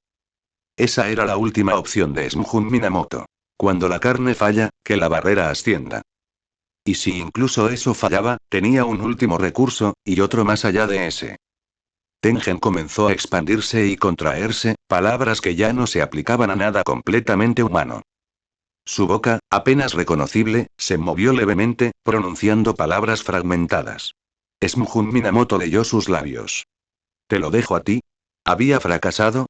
A: Esa era la última opción de Smujun Minamoto. Cuando la carne falla, que la barrera ascienda. Y si incluso eso fallaba, tenía un último recurso, y otro más allá de ese. Tengen comenzó a expandirse y contraerse, palabras que ya no se aplicaban a nada completamente humano. Su boca, apenas reconocible, se movió levemente, pronunciando palabras fragmentadas. Smujun Minamoto leyó sus labios. «Te lo dejo a ti». ¿Había fracasado?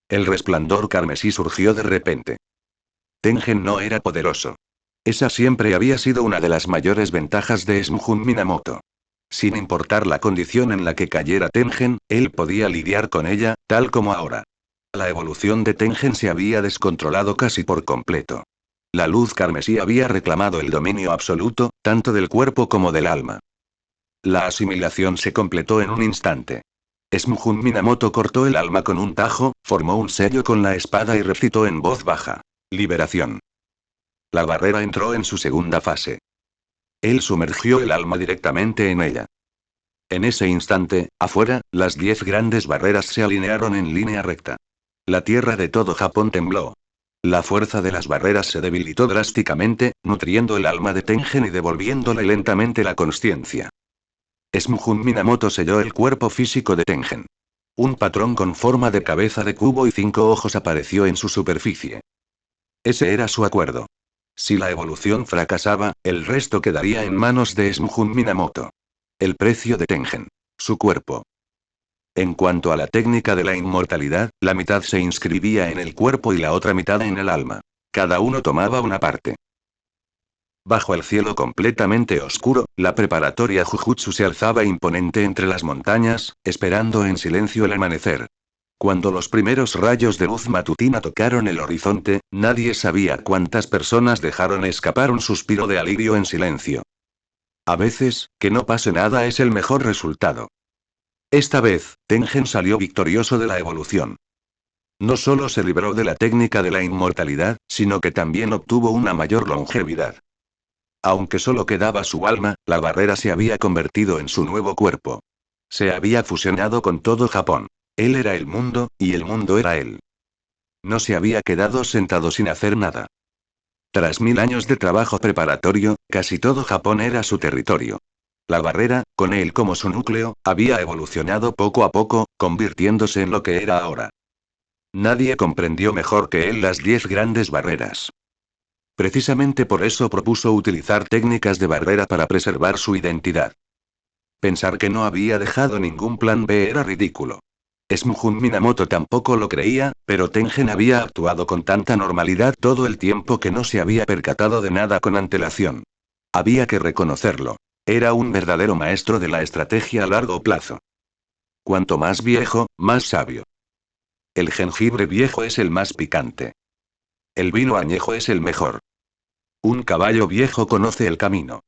A: El resplandor carmesí surgió de repente. Tengen no era poderoso. Esa siempre había sido una de las mayores ventajas de Smujun Minamoto. Sin importar la condición en la que cayera Tengen, él podía lidiar con ella, tal como ahora. La evolución de Tengen se había descontrolado casi por completo. La luz carmesí había reclamado el dominio absoluto, tanto del cuerpo como del alma. La asimilación se completó en un instante. Smujun Minamoto cortó el alma con un tajo, formó un sello con la espada y recitó en voz baja. Liberación. La barrera entró en su segunda fase. Él sumergió el alma directamente en ella. En ese instante, afuera, las 10 grandes barreras se alinearon en línea recta. La tierra de todo Japón tembló. La fuerza de las barreras se debilitó drásticamente, nutriendo el alma de Tengen y devolviéndole lentamente la consciencia. Smujun Minamoto selló el cuerpo físico de Tengen. Un patrón con forma de cabeza de cubo y 5 ojos apareció en su superficie. Ese era su acuerdo. Si la evolución fracasaba, el resto quedaría en manos de Smujun Minamoto. El precio de Tengen. Su cuerpo. En cuanto a la técnica de la inmortalidad, la mitad se inscribía en el cuerpo y la otra mitad en el alma. Cada uno tomaba una parte. Bajo el cielo completamente oscuro, la preparatoria Jujutsu se alzaba imponente entre las montañas, esperando en silencio el amanecer. Cuando los primeros rayos de luz matutina tocaron el horizonte, nadie sabía cuántas personas dejaron escapar un suspiro de alivio en silencio. A veces, que no pase nada es el mejor resultado. Esta vez, Tengen salió victorioso de la evolución. No solo se libró de la técnica de la inmortalidad, sino que también obtuvo una mayor longevidad. Aunque solo quedaba su alma, la barrera se había convertido en su nuevo cuerpo. Se había fusionado con todo Japón. Él era el mundo, y el mundo era él. No se había quedado sentado sin hacer nada. Tras 1000 años de trabajo preparatorio, casi todo Japón era su territorio. La barrera, con él como su núcleo, había evolucionado poco a poco, convirtiéndose en lo que era ahora. Nadie comprendió mejor que él las 10 grandes barreras. Precisamente por eso propuso utilizar técnicas de barrera para preservar su identidad. Pensar que no había dejado ningún plan B era ridículo. Smujun Minamoto tampoco lo creía, pero Tengen había actuado con tanta normalidad todo el tiempo que no se había percatado de nada con antelación. Había que reconocerlo. Era un verdadero maestro de la estrategia a largo plazo. Cuanto más viejo, más sabio. El jengibre viejo es el más picante. El vino añejo es el mejor. Un caballo viejo conoce el camino.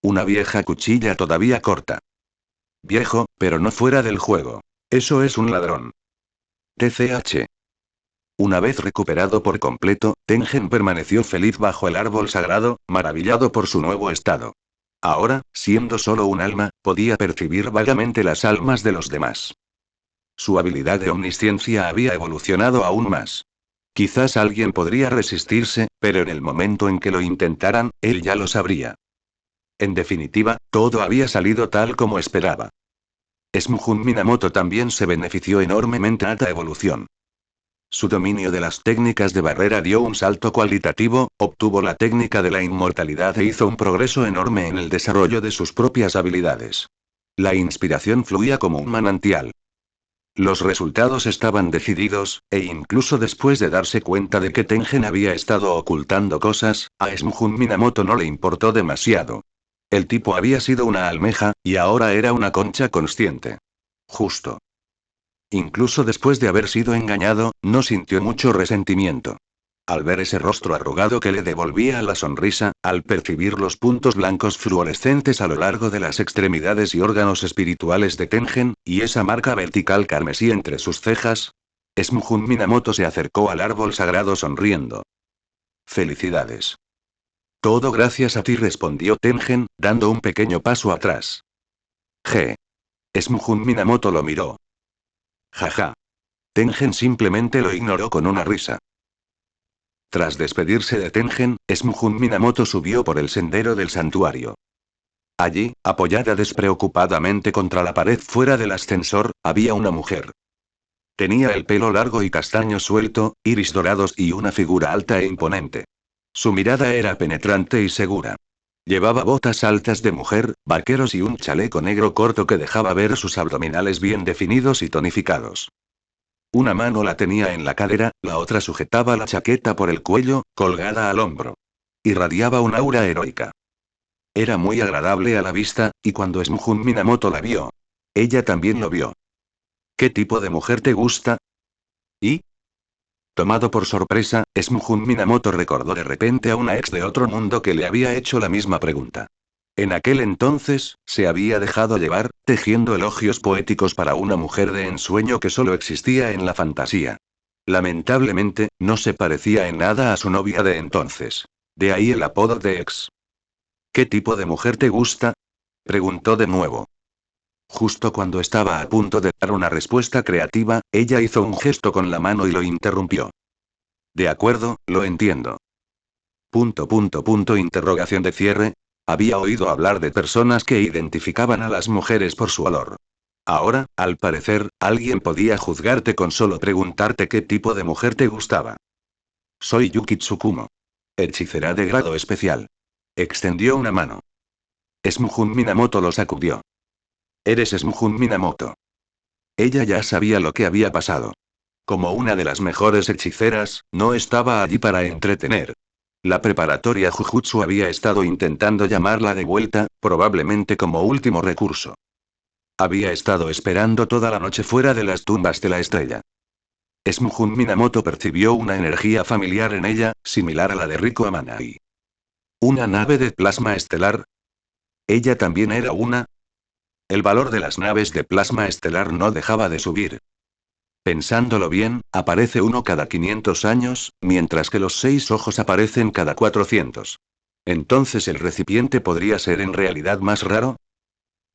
A: Una vieja cuchilla todavía corta. Viejo, pero no fuera del juego. Eso es un ladrón. TCH. Una vez recuperado por completo, Tengen permaneció feliz bajo el árbol sagrado, maravillado por su nuevo estado. Ahora, siendo solo un alma, podía percibir vagamente las almas de los demás. Su habilidad de omnisciencia había evolucionado aún más. Quizás alguien podría resistirse, pero en el momento en que lo intentaran, él ya lo sabría. En definitiva, todo había salido tal como esperaba. Smujun Minamoto también se benefició enormemente de esta evolución. Su dominio de las técnicas de barrera dio un salto cualitativo, obtuvo la técnica de la inmortalidad e hizo un progreso enorme en el desarrollo de sus propias habilidades. La inspiración fluía como un manantial. Los resultados estaban decididos, e incluso después de darse cuenta de que Tengen había estado ocultando cosas, a Smujun Minamoto no le importó demasiado. El tipo había sido una almeja, y ahora era una concha consciente. Justo. Incluso después de haber sido engañado, no sintió mucho resentimiento. Al ver ese rostro arrugado que le devolvía la sonrisa, al percibir los puntos blancos fluorescentes a lo largo de las extremidades y órganos espirituales de Tengen, y esa marca vertical carmesí entre sus cejas, Smujun Minamoto se acercó al árbol sagrado sonriendo. Felicidades. Todo gracias a ti, respondió Tengen, dando un pequeño paso atrás. G. Smujun Minamoto lo miró. Jaja. Tengen simplemente lo ignoró con una risa. Tras despedirse de Tengen, Smujun Minamoto subió por el sendero del santuario. Allí, apoyada despreocupadamente contra la pared fuera del ascensor, había una mujer. Tenía el pelo largo y castaño suelto, iris dorados y una figura alta e imponente. Su mirada era penetrante y segura. Llevaba botas altas de mujer, vaqueros y un chaleco negro corto que dejaba ver sus abdominales bien definidos y tonificados. Una mano la tenía en la cadera, la otra sujetaba la chaqueta por el cuello, colgada al hombro. Irradiaba un aura heroica. Era muy agradable a la vista, y cuando Smujun Minamoto la vio, ella también lo vio. ¿Qué tipo de mujer te gusta? ¿Y? Tomado por sorpresa, Smujun Minamoto recordó de repente a una ex de otro mundo que le había hecho la misma pregunta. En aquel entonces, se había dejado llevar, tejiendo elogios poéticos para una mujer de ensueño que solo existía en la fantasía. Lamentablemente, no se parecía en nada a su novia de entonces. De ahí el apodo de ex. ¿Qué tipo de mujer te gusta? Preguntó de nuevo. Justo cuando estaba a punto de dar una respuesta creativa, ella hizo un gesto con la mano y lo interrumpió. De acuerdo, lo entiendo. Interrogación de cierre. Había oído hablar de personas que identificaban a las mujeres por su olor. Ahora, al parecer, alguien podía juzgarte con solo preguntarte qué tipo de mujer te gustaba. Soy Yuki Tsukumo. Hechicera de grado especial. Extendió una mano. Smujun Minamoto lo sacudió. Eres Smujun Minamoto. Ella ya sabía lo que había pasado. Como una de las mejores hechiceras, no estaba allí para entretener. La preparatoria Jujutsu había estado intentando llamarla de vuelta, probablemente como último recurso. Había estado esperando toda la noche fuera de las tumbas de la estrella. Smujun Minamoto percibió una energía familiar en ella, similar a la de Riko Amanai. ¿Una nave de plasma estelar? ¿Ella también era una? El valor de las naves de plasma estelar no dejaba de subir. Pensándolo bien, aparece uno cada 500 años, mientras que los 6 ojos aparecen cada 400. Entonces el recipiente podría ser en realidad más raro.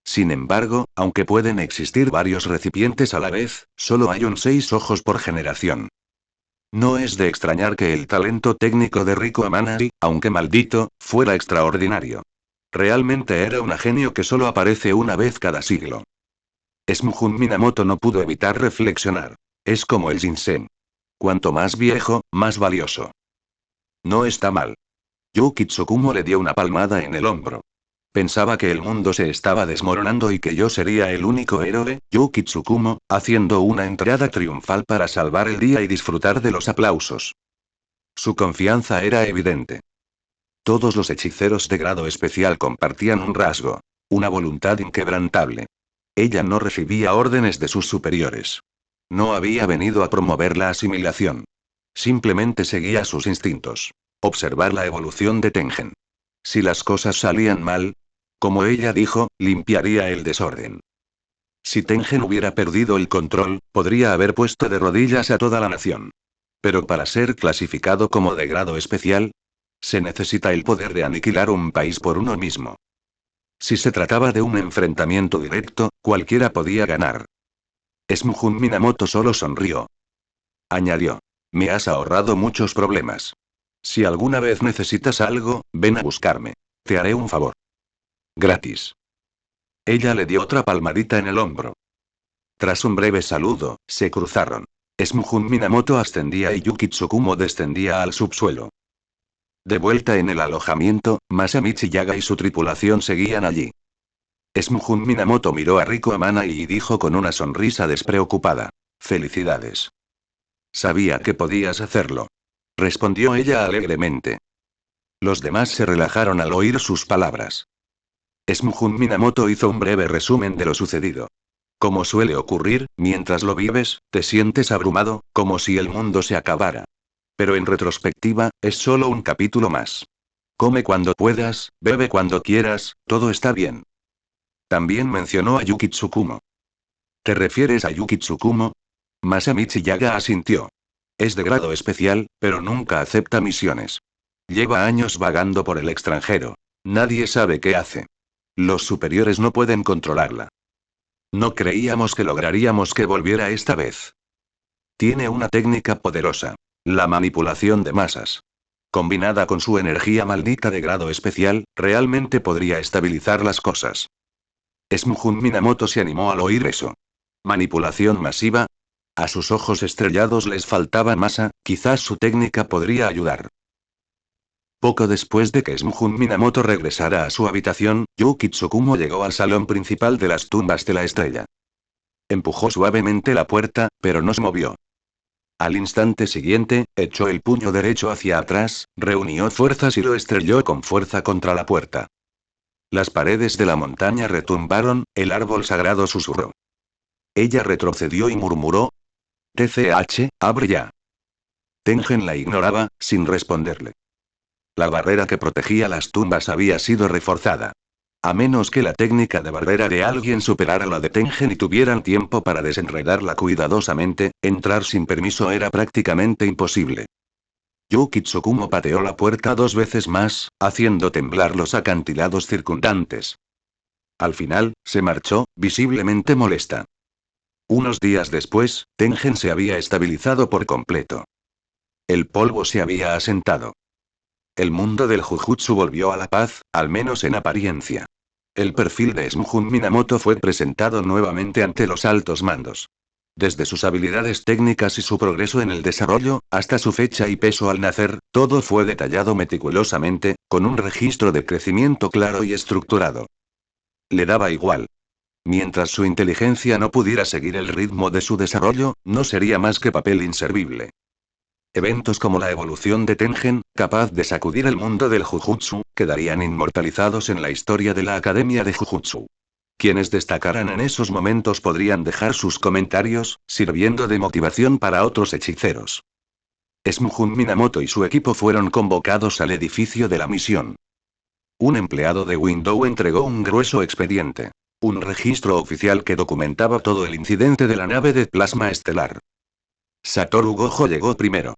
A: Sin embargo, aunque pueden existir varios recipientes a la vez, solo hay un 6 ojos por generación. No es de extrañar que el talento técnico de Riko Amanai, aunque maldito, fuera extraordinario. Realmente era un genio que solo aparece una vez cada siglo. Smujun Minamoto no pudo evitar reflexionar. Es como el ginseng. Cuanto más viejo, más valioso. No está mal. Yuki Tsukumo le dio una palmada en el hombro. Pensaba que el mundo se estaba desmoronando y que yo sería el único héroe, Yuki Tsukumo, haciendo una entrada triunfal para salvar el día y disfrutar de los aplausos. Su confianza era evidente. Todos los hechiceros de grado especial compartían un rasgo. Una voluntad inquebrantable. Ella no recibía órdenes de sus superiores. No había venido a promover la asimilación. Simplemente seguía sus instintos. Observar la evolución de Tengen. Si las cosas salían mal, como ella dijo, limpiaría el desorden. Si Tengen hubiera perdido el control, podría haber puesto de rodillas a toda la nación. Pero para ser clasificado como de grado especial, se necesita el poder de aniquilar un país por uno mismo. Si se trataba de un enfrentamiento directo, cualquiera podía ganar. Smujun Minamoto solo sonrió. Añadió. Me has ahorrado muchos problemas. Si alguna vez necesitas algo, ven a buscarme. Te haré un favor. Gratis. Ella le dio otra palmadita en el hombro. Tras un breve saludo, se cruzaron. Smujun Minamoto ascendía y Yuki Tsukumo descendía al subsuelo. De vuelta en el alojamiento, Masamichi Yaga y su tripulación seguían allí. Smujun Minamoto miró a Riko Amanai y dijo con una sonrisa despreocupada. Felicidades. Sabía que podías hacerlo. Respondió ella alegremente. Los demás se relajaron al oír sus palabras. Smujun Minamoto hizo un breve resumen de lo sucedido. Como suele ocurrir, mientras lo vives, te sientes abrumado, como si el mundo se acabara. Pero en retrospectiva, es solo un capítulo más. Come cuando puedas, bebe cuando quieras, todo está bien. También mencionó a Yuki Tsukumo. ¿Te refieres a Yuki Tsukumo? Masamichi Yaga asintió. Es de grado especial, pero nunca acepta misiones. Lleva años vagando por el extranjero. Nadie sabe qué hace. Los superiores no pueden controlarla. No creíamos que lograríamos que volviera esta vez. Tiene una técnica poderosa. La manipulación de masas. Combinada con su energía maldita de grado especial, realmente podría estabilizar las cosas. Smuhun Minamoto se animó al oír eso. ¿Manipulación masiva? A sus ojos estrellados les faltaba masa, quizás su técnica podría ayudar. Poco después de que Smuhun Minamoto regresara a su habitación, Yuki Tsukumo llegó al salón principal de las tumbas de la estrella. Empujó suavemente la puerta, pero no se movió. Al instante siguiente, echó el puño derecho hacia atrás, reunió fuerzas y lo estrelló con fuerza contra la puerta. Las paredes de la montaña retumbaron, el árbol sagrado susurró. Ella retrocedió y murmuró: TCH, abre ya. Tengen la ignoraba, sin responderle. La barrera que protegía las tumbas había sido reforzada. A menos que la técnica de barrera de alguien superara la de Tengen y tuvieran tiempo para desenredarla cuidadosamente, entrar sin permiso era prácticamente imposible. Yuki Tsukumo pateó la puerta 2 veces más, haciendo temblar los acantilados circundantes. Al final, se marchó, visiblemente molesta. Unos días después, Tengen se había estabilizado por completo. El polvo se había asentado. El mundo del Jujutsu volvió a la paz, al menos en apariencia. El perfil de Smuhun Minamoto fue presentado nuevamente ante los altos mandos. Desde sus habilidades técnicas y su progreso en el desarrollo, hasta su fecha y peso al nacer, todo fue detallado meticulosamente, con un registro de crecimiento claro y estructurado. Le daba igual. Mientras su inteligencia no pudiera seguir el ritmo de su desarrollo, no sería más que papel inservible. Eventos como la evolución de Tengen, capaz de sacudir el mundo del Jujutsu, quedarían inmortalizados en la historia de la Academia de Jujutsu. Quienes destacaran en esos momentos podrían dejar sus comentarios, sirviendo de motivación para otros hechiceros. Smuhun Minamoto y su equipo fueron convocados al edificio de la misión. Un empleado de Window entregó un grueso expediente. Un registro oficial que documentaba todo el incidente de la nave de plasma estelar. Satoru Gojo llegó primero.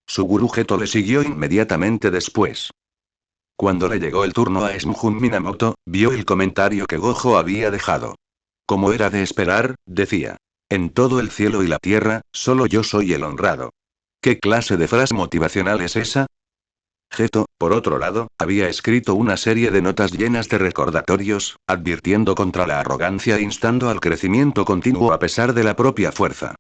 A: Suguru Geto le siguió inmediatamente después. Cuando le llegó el turno a Smuhun Minamoto, vio el comentario que Gojo había dejado. Como era de esperar, decía: en todo el cielo y la tierra, solo yo soy el honrado. ¿Qué clase de frase motivacional es esa? Geto, por otro lado, había escrito una serie de notas llenas de recordatorios, advirtiendo contra la arrogancia e instando al crecimiento continuo a pesar de la propia fuerza. ...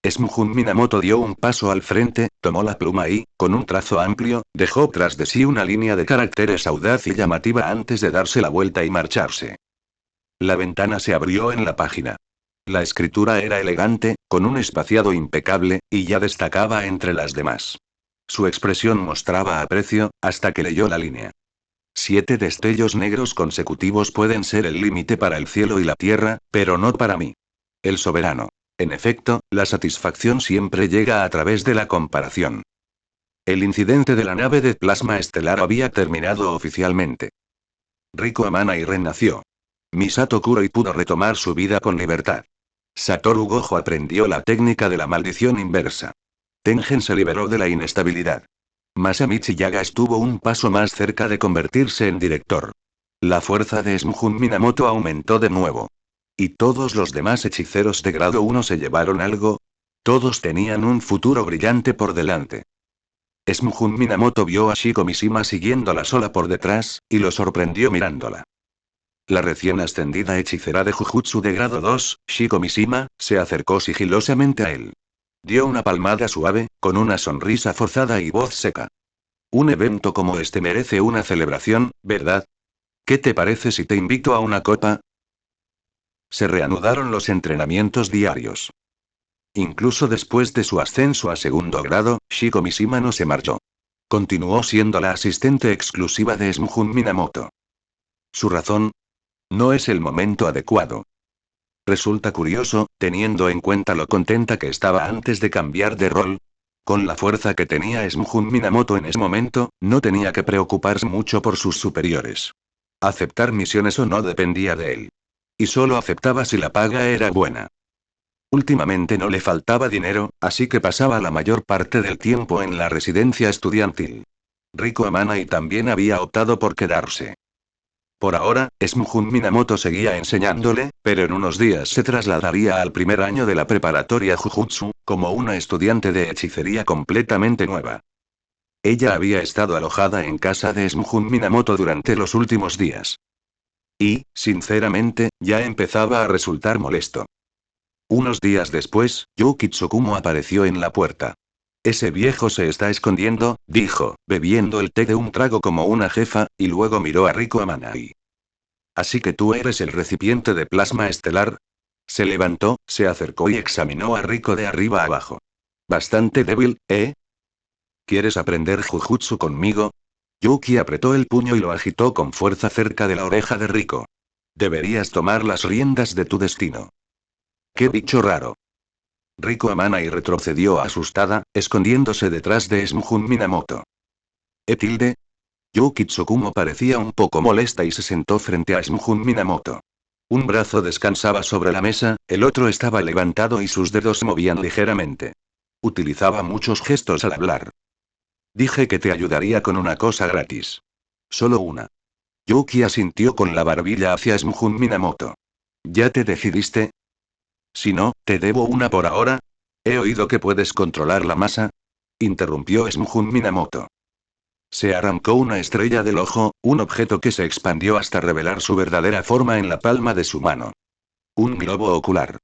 A: Smuhun Minamoto dio un paso al frente, tomó la pluma y, con un trazo amplio, dejó tras de sí una línea de caracteres audaz y llamativa antes de darse la vuelta y marcharse. La ventana se abrió en la página. La escritura era elegante, con un espaciado impecable, y ya destacaba entre las demás. Su expresión mostraba aprecio, hasta que leyó la línea. 7 destellos negros consecutivos pueden ser el límite para el cielo y la tierra, pero no para mí. El soberano. En efecto, la satisfacción siempre llega a través de la comparación. El incidente de la nave de plasma estelar había terminado oficialmente. Riko Amanai renació. Misato Kuroi pudo retomar su vida con libertad. Satoru Gojo aprendió la técnica de la maldición inversa. Tengen se liberó de la inestabilidad. Masamichi Yaga estuvo un paso más cerca de convertirse en director. La fuerza de Smuhun Minamoto aumentó de nuevo. ¿Y todos los demás hechiceros de grado 1 se llevaron algo? Todos tenían un futuro brillante por delante. Smuhun Minamoto vio a Shiko Mishima siguiéndola sola por detrás, y lo sorprendió mirándola. La recién ascendida hechicera de Jujutsu de grado 2, Shiko Mishima, se acercó sigilosamente a él. Dio una palmada suave, con una sonrisa forzada y voz seca. Un evento como este merece una celebración, ¿verdad? ¿Qué te parece si te invito a una copa? Se reanudaron los entrenamientos diarios. Incluso después de su ascenso a segundo grado, Shiko Mishima no se marchó. Continuó siendo la asistente exclusiva de Smuhun Minamoto. ¿Su razón? No es el momento adecuado. Resulta curioso, teniendo en cuenta lo contenta que estaba antes de cambiar de rol. Con la fuerza que tenía Smjun Minamoto en ese momento, no tenía que preocuparse mucho por sus superiores. Aceptar misiones o no dependía de él. Y solo aceptaba si la paga era buena. Últimamente no le faltaba dinero, así que pasaba la mayor parte del tiempo en la residencia estudiantil. Riko Amanai también había optado por quedarse. Por ahora, Smjun Minamoto seguía enseñándole, pero en unos días se trasladaría al primer año de la preparatoria Jujutsu, como una estudiante de hechicería completamente nueva. Ella había estado alojada en casa de Smjun Minamoto durante los últimos días. Y, sinceramente, ya empezaba a resultar molesto. Unos días después, Yuki Tsukumo apareció en la puerta. Ese viejo se está escondiendo, dijo, bebiendo el té de un trago como una jefa, y luego miró a Riko Amanai. ¿Así que tú eres el recipiente de plasma estelar? Se levantó, se acercó y examinó a Riko de arriba abajo. Bastante débil, ¿eh? ¿Quieres aprender Jujutsu conmigo? Yuki apretó el puño y lo agitó con fuerza cerca de la oreja de Riko. Deberías tomar las riendas de tu destino. ¡Qué bicho raro! Riko Amanai retrocedió asustada, escondiéndose detrás de Smjun Minamoto. ¿Tilde? Yuki Tsukumo parecía un poco molesta y se sentó frente a Smjun Minamoto. Un brazo descansaba sobre la mesa, el otro estaba levantado y sus dedos se movían ligeramente. Utilizaba muchos gestos al hablar. Dije que te ayudaría con una cosa gratis. Solo una. Yuki asintió con la barbilla hacia Smjun Minamoto. ¿Ya te decidiste? Si no, te debo una por ahora. He oído que puedes controlar la masa. Interrumpió Smjun Minamoto. Se arrancó una estrella del ojo, un objeto que se expandió hasta revelar su verdadera forma en la palma de su mano. Un globo ocular.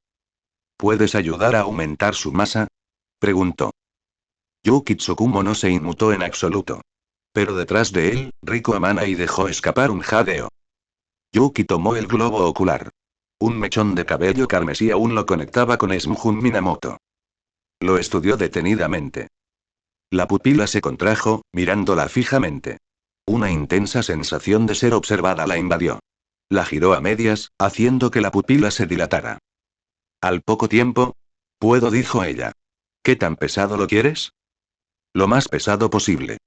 A: ¿Puedes ayudar a aumentar su masa? Preguntó. Yuki Tsukumo no se inmutó en absoluto. Pero detrás de él, Riko Amanai dejó escapar un jadeo. Yuki tomó el globo ocular. Un mechón de cabello carmesí aún lo conectaba con Smjun Minamoto. Lo estudió detenidamente. La pupila se contrajo, mirándola fijamente. Una intensa sensación de ser observada la invadió. La giró a medias, haciendo que la pupila se dilatara. Al poco tiempo. Puedo, dijo ella. ¿Qué tan pesado lo quieres? Lo más pesado posible.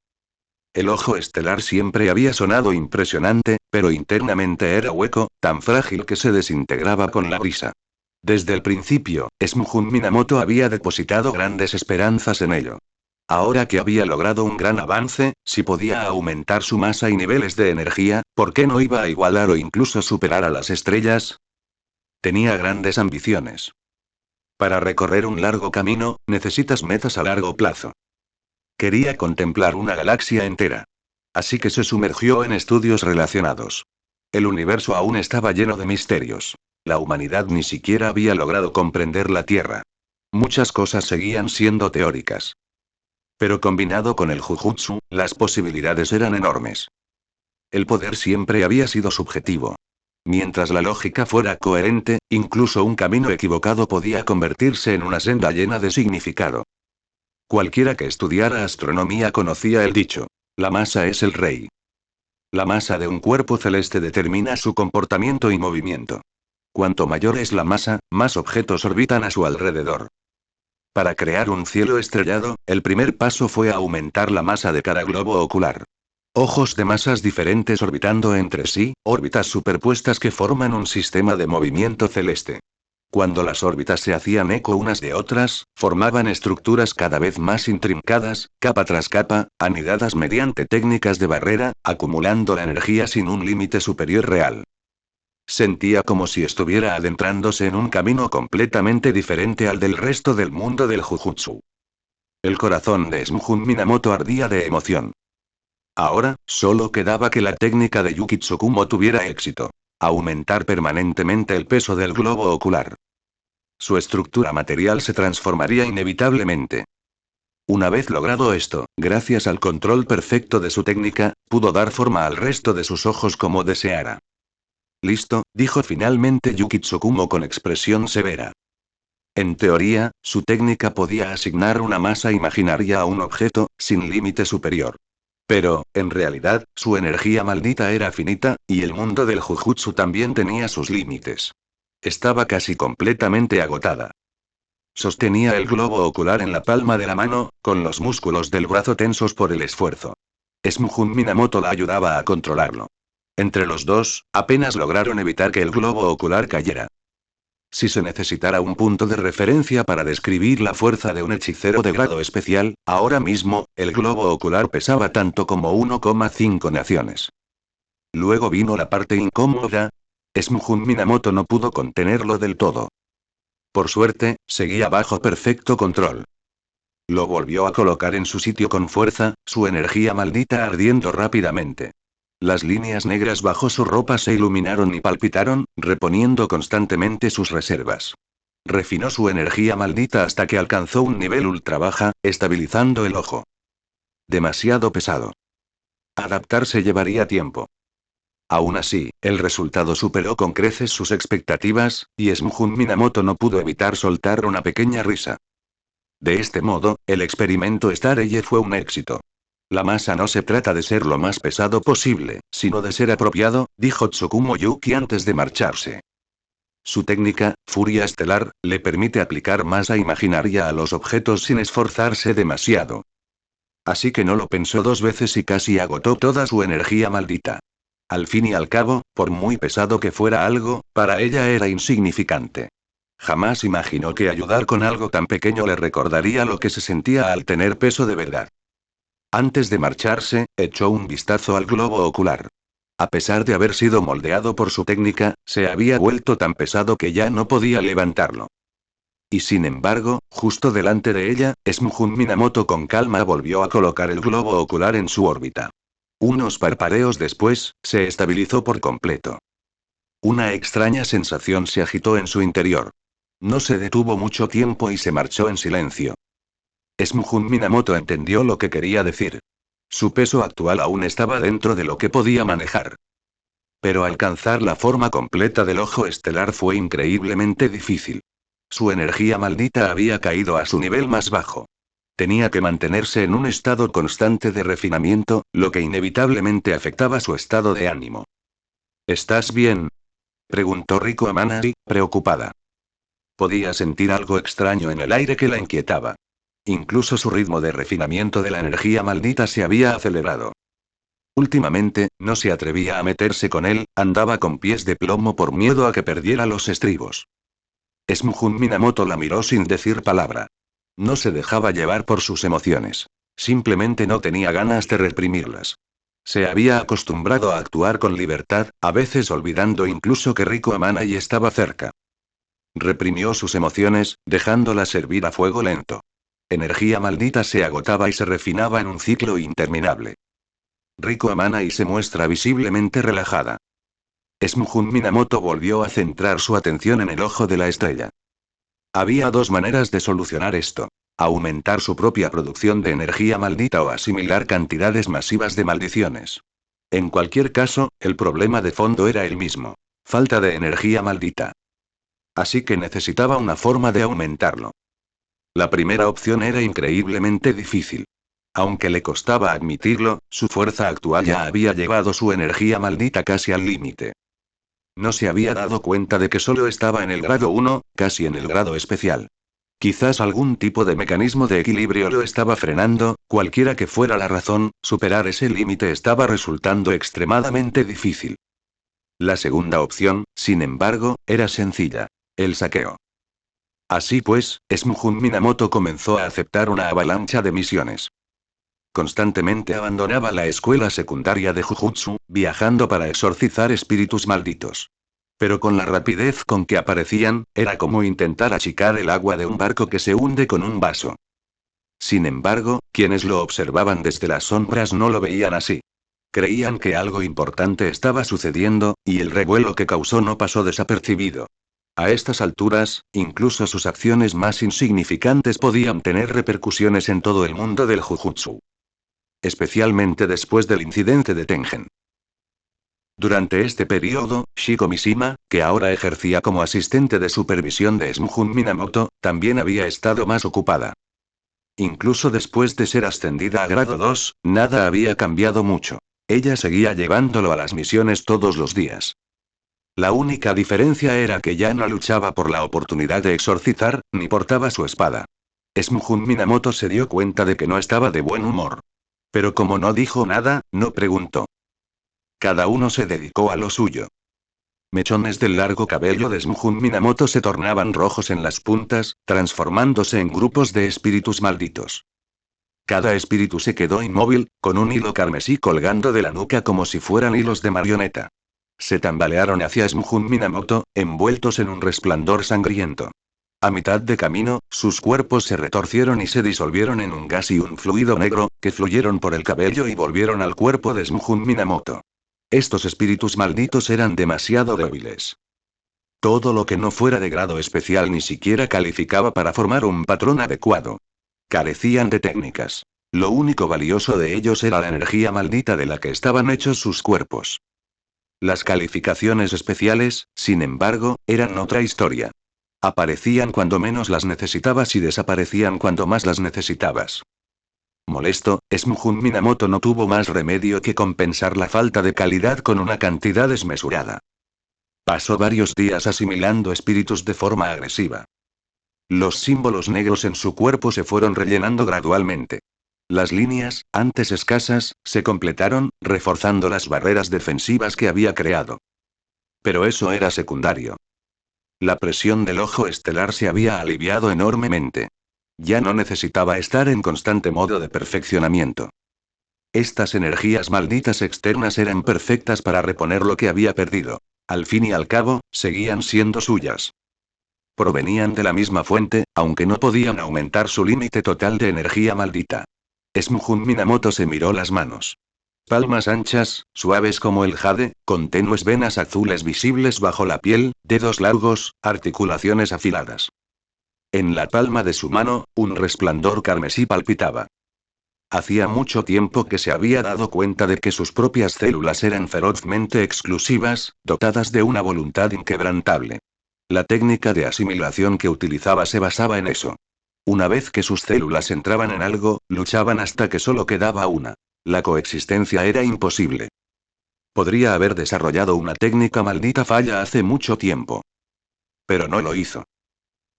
A: El ojo estelar siempre había sonado impresionante, pero internamente era hueco, tan frágil que se desintegraba con la brisa. Desde el principio, Smjun Minamoto había depositado grandes esperanzas en ello. Ahora que había logrado un gran avance, si podía aumentar su masa y niveles de energía, ¿por qué no iba a igualar o incluso superar a las estrellas? Tenía grandes ambiciones. Para recorrer un largo camino, necesitas metas a largo plazo. Quería contemplar una galaxia entera. Así que se sumergió en estudios relacionados. El universo aún estaba lleno de misterios. La humanidad ni siquiera había logrado comprender la Tierra. Muchas cosas seguían siendo teóricas. Pero combinado con el Jujutsu, las posibilidades eran enormes. El poder siempre había sido subjetivo. Mientras la lógica fuera coherente, incluso un camino equivocado podía convertirse en una senda llena de significado. Cualquiera que estudiara astronomía conocía el dicho: la masa es el rey. La masa de un cuerpo celeste determina su comportamiento y movimiento. Cuanto mayor es la masa, más objetos orbitan a su alrededor. Para crear un cielo estrellado, el primer paso fue aumentar la masa de cada globo ocular. Ojos de masas diferentes orbitando entre sí, órbitas superpuestas que forman un sistema de movimiento celeste. Cuando las órbitas se hacían eco unas de otras, formaban estructuras cada vez más intrincadas, capa tras capa, anidadas mediante técnicas de barrera, acumulando la energía sin un límite superior real. Sentía como si estuviera adentrándose en un camino completamente diferente al del resto del mundo del Jujutsu. El corazón de Smjun Minamoto ardía de emoción. Ahora, solo quedaba que la técnica de Yuki Tsukumo tuviera éxito. Aumentar permanentemente el peso del globo ocular. Su estructura material se transformaría inevitablemente. Una vez logrado esto, gracias al control perfecto de su técnica, pudo dar forma al resto de sus ojos como deseara. Listo, dijo finalmente Yuki Tsukumo con expresión severa. En teoría, su técnica podía asignar una masa imaginaria a un objeto, sin límite superior. Pero, en realidad, su energía maldita era finita, y el mundo del Jujutsu también tenía sus límites. Estaba casi completamente agotada. Sostenía el globo ocular en la palma de la mano, con los músculos del brazo tensos por el esfuerzo. Smuhun Minamoto la ayudaba a controlarlo. Entre los dos, apenas lograron evitar que el globo ocular cayera. Si se necesitara un punto de referencia para describir la fuerza de un hechicero de grado especial, ahora mismo, el globo ocular pesaba tanto como 1,5 naciones. Luego vino la parte incómoda. Smuhun Minamoto no pudo contenerlo del todo. Por suerte, seguía bajo perfecto control. Lo volvió a colocar en su sitio con fuerza, su energía maldita ardiendo rápidamente. Las líneas negras bajo su ropa se iluminaron y palpitaron, reponiendo constantemente sus reservas. Refinó su energía maldita hasta que alcanzó un nivel ultra baja, estabilizando el ojo. Demasiado pesado. Adaptarse llevaría tiempo. Aún así, el resultado superó con creces sus expectativas, y Smuhun Minamoto no pudo evitar soltar una pequeña risa. De este modo, el experimento Stareye fue un éxito. La masa no se trata de ser lo más pesado posible, sino de ser apropiado, dijo Tsukumo Yuki antes de marcharse. Su técnica, Furia Estelar, le permite aplicar masa imaginaria a los objetos sin esforzarse demasiado. Así que no lo pensó dos veces y casi agotó toda su energía maldita. Al fin y al cabo, por muy pesado que fuera algo, para ella era insignificante. Jamás imaginó que ayudar con algo tan pequeño le recordaría lo que se sentía al tener peso de verdad. Antes de marcharse, echó un vistazo al globo ocular. A pesar de haber sido moldeado por su técnica, se había vuelto tan pesado que ya no podía levantarlo. Y sin embargo, justo delante de ella, Smuhun Minamoto con calma volvió a colocar el globo ocular en su órbita. Unos parpadeos después, se estabilizó por completo. Una extraña sensación se agitó en su interior. No se detuvo mucho tiempo y se marchó en silencio. Smuhun Minamoto entendió lo que quería decir. Su peso actual aún estaba dentro de lo que podía manejar. Pero alcanzar la forma completa del ojo estelar fue increíblemente difícil. Su energía maldita había caído a su nivel más bajo. Tenía que mantenerse en un estado constante de refinamiento, lo que inevitablemente afectaba su estado de ánimo. ¿Estás bien?, preguntó Riko Amanai, preocupada. Podía sentir algo extraño en el aire que la inquietaba. Incluso su ritmo de refinamiento de la energía maldita se había acelerado. Últimamente, no se atrevía a meterse con él, andaba con pies de plomo por miedo a que perdiera los estribos. Smuhun Minamoto la miró sin decir palabra. No se dejaba llevar por sus emociones. Simplemente no tenía ganas de reprimirlas. Se había acostumbrado a actuar con libertad, a veces olvidando incluso que Riko Amanai estaba cerca. Reprimió sus emociones, dejándolas hervir a fuego lento. Energía maldita se agotaba y se refinaba en un ciclo interminable. Riko Amanai se muestra visiblemente relajada. Smuhun Minamoto volvió a centrar su atención en el ojo de la estrella. Había dos maneras de solucionar esto: aumentar su propia producción de energía maldita o asimilar cantidades masivas de maldiciones. En cualquier caso, el problema de fondo era el mismo: falta de energía maldita. Así que necesitaba una forma de aumentarlo. La primera opción era increíblemente difícil. Aunque le costaba admitirlo, su fuerza actual ya había llevado su energía maldita casi al límite. No se había dado cuenta de que solo estaba en el grado 1, casi en el grado especial. Quizás algún tipo de mecanismo de equilibrio lo estaba frenando, cualquiera que fuera la razón, superar ese límite estaba resultando extremadamente difícil. La segunda opción, sin embargo, era sencilla: el saqueo. Así pues, Smuhun Minamoto comenzó a aceptar una avalancha de misiones. Constantemente abandonaba la escuela secundaria de Jujutsu, viajando para exorcizar espíritus malditos. Pero con la rapidez con que aparecían, era como intentar achicar el agua de un barco que se hunde con un vaso. Sin embargo, quienes lo observaban desde las sombras no lo veían así. Creían que algo importante estaba sucediendo, y el revuelo que causó no pasó desapercibido. A estas alturas, incluso sus acciones más insignificantes podían tener repercusiones en todo el mundo del Jujutsu. Especialmente después del incidente de Tengen. Durante este periodo, Shiko Mishima, que ahora ejercía como asistente de supervisión de Smuhun Minamoto, también había estado más ocupada. Incluso después de ser ascendida a grado 2, nada había cambiado mucho. Ella seguía llevándolo a las misiones todos los días. La única diferencia era que ya no luchaba por la oportunidad de exorcizar, ni portaba su espada. Smujun Minamoto se dio cuenta de que no estaba de buen humor. Pero como no dijo nada, no preguntó. Cada uno se dedicó a lo suyo. Mechones del largo cabello de Smujun Minamoto se tornaban rojos en las puntas, transformándose en grupos de espíritus malditos. Cada espíritu se quedó inmóvil, con un hilo carmesí colgando de la nuca como si fueran hilos de marioneta. Se tambalearon hacia Smujun Minamoto, envueltos en un resplandor sangriento. A mitad de camino, sus cuerpos se retorcieron y se disolvieron en un gas y un fluido negro, que fluyeron por el cabello y volvieron al cuerpo de Smujun Minamoto. Estos espíritus malditos eran demasiado débiles. Todo lo que no fuera de grado especial ni siquiera calificaba para formar un patrón adecuado. Carecían de técnicas. Lo único valioso de ellos era la energía maldita de la que estaban hechos sus cuerpos. Las calificaciones especiales, sin embargo, eran otra historia. Aparecían cuando menos las necesitabas y desaparecían cuando más las necesitabas. Molesto, Smujun Minamoto no tuvo más remedio que compensar la falta de calidad con una cantidad desmesurada. Pasó varios días asimilando espíritus de forma agresiva. Los símbolos negros en su cuerpo se fueron rellenando gradualmente. Las líneas, antes escasas, se completaron, reforzando las barreras defensivas que había creado. Pero eso era secundario. La presión del ojo estelar se había aliviado enormemente. Ya no necesitaba estar en constante modo de perfeccionamiento. Estas energías malditas externas eran perfectas para reponer lo que había perdido. Al fin y al cabo, seguían siendo suyas. Provenían de la misma fuente, aunque no podían aumentar su límite total de energía maldita. Smujun Minamoto se miró las manos. Palmas anchas, suaves como el jade, con tenues venas azules visibles bajo la piel, dedos largos, articulaciones afiladas. En la palma de su mano, un resplandor carmesí palpitaba. Hacía mucho tiempo que se había dado cuenta de que sus propias células eran ferozmente exclusivas, dotadas de una voluntad inquebrantable. La técnica de asimilación que utilizaba se basaba en eso. Una vez que sus células entraban en algo, luchaban hasta que solo quedaba una. La coexistencia era imposible. Podría haber desarrollado una técnica maldita falla hace mucho tiempo. Pero no lo hizo.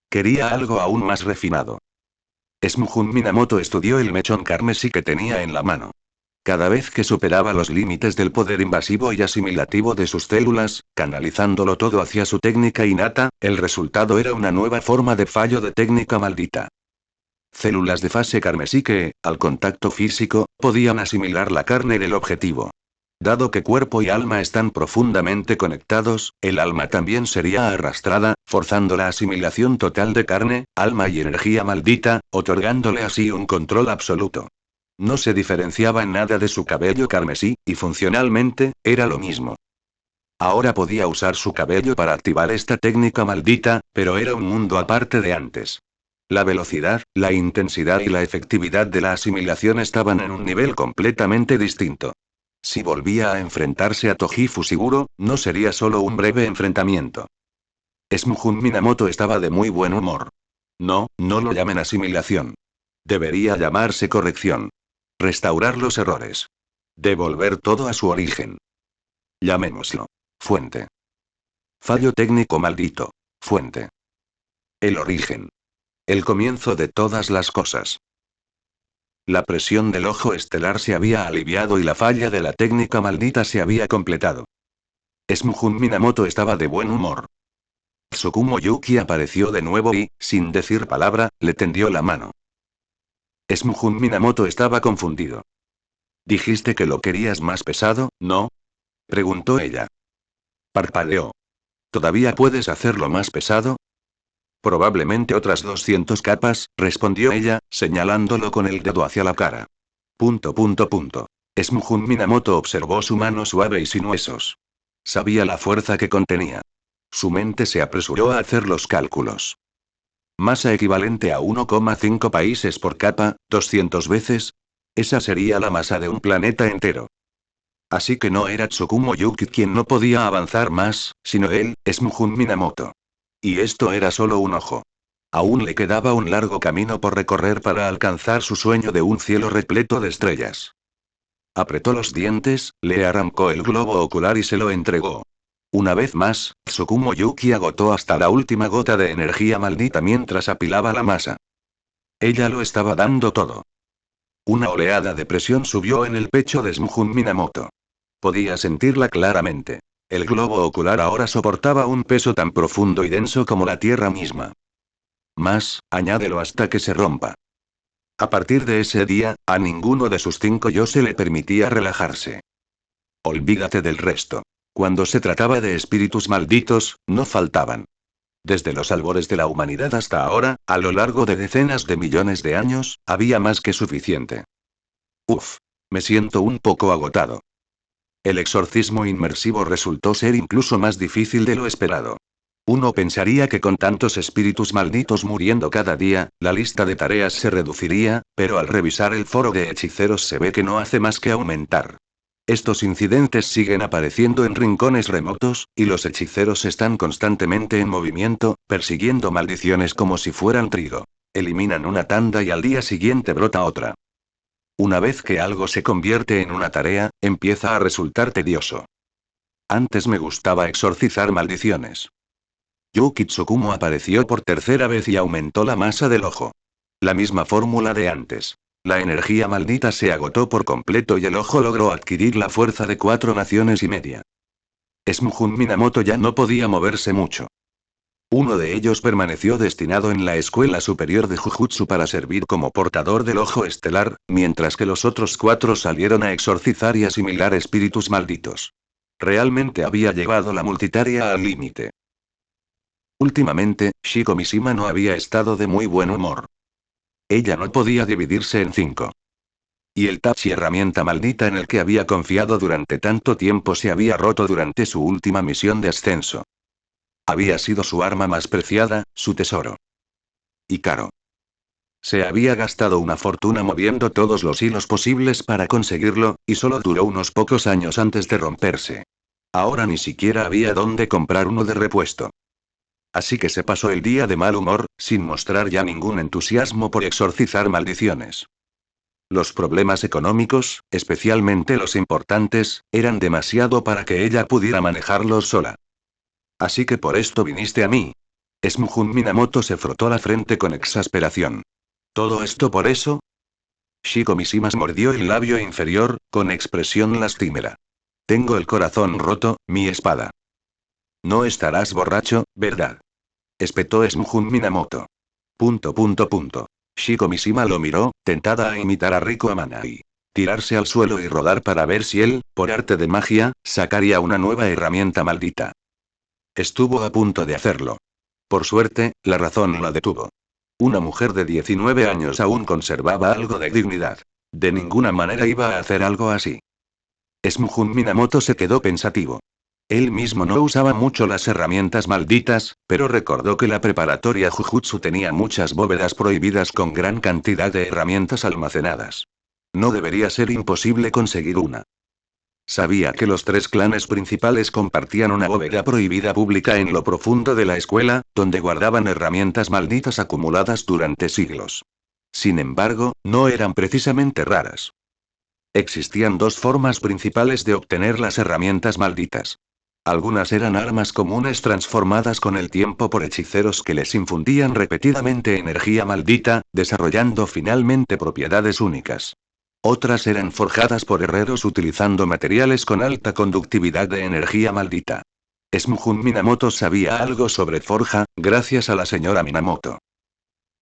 A: Quería algo aún más refinado. Smujun Minamoto estudió el mechón carmesí que tenía en la mano. Cada vez que superaba los límites del poder invasivo y asimilativo de sus células, canalizándolo todo hacia su técnica innata, el resultado era una nueva forma de fallo de técnica maldita. Células de fase carmesí que, al contacto físico, podían asimilar la carne del objetivo. Dado que cuerpo y alma están profundamente conectados, el alma también sería arrastrada, forzando la asimilación total de carne, alma y energía maldita, otorgándole así un control absoluto. No se diferenciaba en nada de su cabello carmesí, y funcionalmente, era lo mismo. Ahora podía usar su cabello para activar esta técnica maldita, pero era un mundo aparte de antes. La velocidad, la intensidad y la efectividad de la asimilación estaban en un nivel completamente distinto. Si volvía a enfrentarse a Toji Fushiguro, no sería solo un breve enfrentamiento. Smujun Minamoto estaba de muy buen humor. No, no lo llamen asimilación. Debería llamarse corrección. Restaurar los errores. Devolver todo a su origen. Llamémoslo. Fuente. Fallo técnico maldito. Fuente. El origen. El comienzo de todas las cosas. La presión del ojo estelar se había aliviado y la falla de la técnica maldita se había completado. Smujun Minamoto estaba de buen humor. Tsukumo Yuki apareció de nuevo y, sin decir palabra, le tendió la mano. Smujun Minamoto estaba confundido. «Dijiste que lo querías más pesado, ¿no?», preguntó ella. Parpadeó. «¿Todavía puedes hacerlo más pesado?». «Probablemente otras 200 capas», respondió ella, señalándolo con el dedo hacia la cara. Smujun Minamoto observó su mano suave y sin huesos. Sabía la fuerza que contenía. Su mente se apresuró a hacer los cálculos. Masa equivalente a 1,5 países por capa, 200 veces. Esa sería la masa de un planeta entero. Así que no era Tsukumo Yuki quien no podía avanzar más, sino él, Smujun Minamoto. Y esto era solo un ojo. Aún le quedaba un largo camino por recorrer para alcanzar su sueño de un cielo repleto de estrellas. Apretó los dientes, le arrancó el globo ocular y se lo entregó. Una vez más, Tsukumo Yuki agotó hasta la última gota de energía maldita mientras apilaba la masa. Ella lo estaba dando todo. Una oleada de presión subió en el pecho de Shunjun Minamoto. Podía sentirla claramente. El globo ocular ahora soportaba un peso tan profundo y denso como la tierra misma. Más, añádelo hasta que se rompa. A partir de ese día, a ninguno de sus 5 yo se le permitía relajarse. Olvídate del resto. Cuando se trataba de espíritus malditos, no faltaban. Desde los albores de la humanidad hasta ahora, a lo largo de decenas de millones de años, había más que suficiente. Uf. Me siento un poco agotado. El exorcismo inmersivo resultó ser incluso más difícil de lo esperado. Uno pensaría que con tantos espíritus malditos muriendo cada día, la lista de tareas se reduciría, pero al revisar el foro de hechiceros se ve que no hace más que aumentar. Estos incidentes siguen apareciendo en rincones remotos, y los hechiceros están constantemente en movimiento, persiguiendo maldiciones como si fueran trigo. Eliminan una tanda y al día siguiente brota otra. Una vez que algo se convierte en una tarea, empieza a resultar tedioso. Antes me gustaba exorcizar maldiciones. Yuki Tsukumo apareció por tercera vez y aumentó la masa del ojo. La misma fórmula de antes. La energía maldita se agotó por completo y el ojo logró adquirir la fuerza de 4 naciones y media. Shunjun Minamoto ya no podía moverse mucho. Uno de ellos permaneció destinado en la Escuela Superior de Jujutsu para servir como portador del ojo estelar, mientras que los otros 4 salieron a exorcizar y asimilar espíritus malditos. Realmente había llevado la multitarea al límite. Últimamente, Shiko Mishima no había estado de muy buen humor. Ella no podía dividirse en 5. Y el tachi herramienta maldita en el que había confiado durante tanto tiempo se había roto durante su última misión de ascenso. Había sido su arma más preciada, su tesoro. Y caro. Se había gastado una fortuna moviendo todos los hilos posibles para conseguirlo, y solo duró unos pocos años antes de romperse. Ahora ni siquiera había dónde comprar uno de repuesto. Así que se pasó el día de mal humor, sin mostrar ya ningún entusiasmo por exorcizar maldiciones. Los problemas económicos, especialmente los importantes, eran demasiado para que ella pudiera manejarlos sola. Así que por esto viniste a mí. Shunjun Minamoto se frotó la frente con exasperación. ¿Todo esto por eso? Shiko Mishima mordió el labio inferior, con expresión lastimera. Tengo el corazón roto, mi espada. No estarás borracho, ¿verdad? Espetó Shunjun Minamoto. ... Shiko Mishima lo miró, tentada a imitar a Riko Amanai. Tirarse al suelo y rodar para ver si él, por arte de magia, sacaría una nueva herramienta maldita. Estuvo a punto de hacerlo. Por suerte, la razón la detuvo. Una mujer de 19 años aún conservaba algo de dignidad. De ninguna manera iba a hacer algo así. Shunjun Minamoto se quedó pensativo. Él mismo no usaba mucho las herramientas malditas, pero recordó que la preparatoria Jujutsu tenía muchas bóvedas prohibidas con gran cantidad de herramientas almacenadas. No debería ser imposible conseguir una. Sabía que los 3 clanes principales compartían una bóveda prohibida pública en lo profundo de la escuela, donde guardaban herramientas malditas acumuladas durante siglos. Sin embargo, no eran precisamente raras. Existían 2 formas principales de obtener las herramientas malditas. Algunas eran armas comunes transformadas con el tiempo por hechiceros que les infundían repetidamente energía maldita, desarrollando finalmente propiedades únicas. Otras eran forjadas por herreros utilizando materiales con alta conductividad de energía maldita. Shunjun Minamoto sabía algo sobre forja, gracias a la señora Minamoto.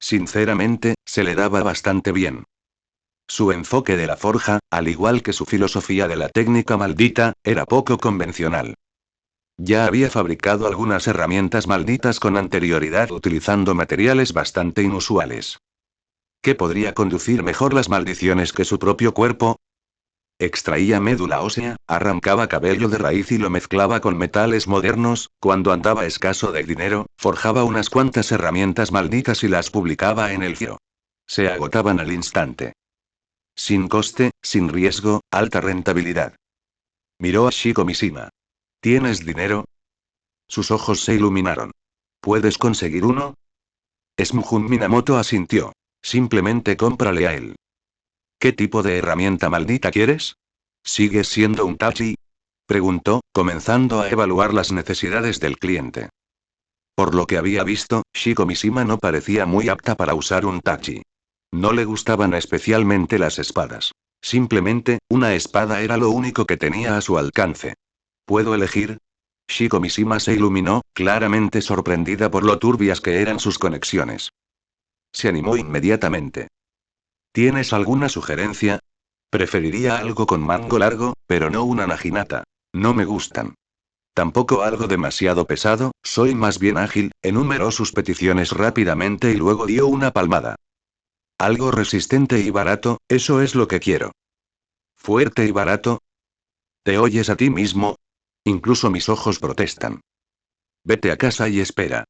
A: Sinceramente, se le daba bastante bien. Su enfoque de la forja, al igual que su filosofía de la técnica maldita, era poco convencional. Ya había fabricado algunas herramientas malditas con anterioridad utilizando materiales bastante inusuales. ¿Qué podría conducir mejor las maldiciones que su propio cuerpo? Extraía médula ósea, arrancaba cabello de raíz y lo mezclaba con metales modernos, cuando andaba escaso de dinero, forjaba unas cuantas herramientas malditas y las publicaba en el giro. Se agotaban al instante. Sin coste, sin riesgo, alta rentabilidad. Miró a Shiko Mishima. ¿Tienes dinero? Sus ojos se iluminaron. ¿Puedes conseguir uno? Shunjun Minamoto asintió. Simplemente cómprale a él. ¿Qué tipo de herramienta maldita quieres? ¿Sigues siendo un tachi? Preguntó, comenzando a evaluar las necesidades del cliente. Por lo que había visto, Shiko Mishima no parecía muy apta para usar un tachi. No le gustaban especialmente las espadas. Simplemente, una espada era lo único que tenía a su alcance. ¿Puedo elegir? Shiko Mishima se iluminó, claramente sorprendida por lo turbias que eran sus conexiones. Se animó inmediatamente. ¿Tienes alguna sugerencia? Preferiría algo con mango largo, pero no una naginata. No me gustan. Tampoco algo demasiado pesado, soy más bien ágil, enumeró sus peticiones rápidamente y luego dio una palmada. Algo resistente y barato, eso es lo que quiero. ¿Fuerte y barato? ¿Te oyes a ti mismo? Incluso mis ojos protestan. Vete a casa y espera.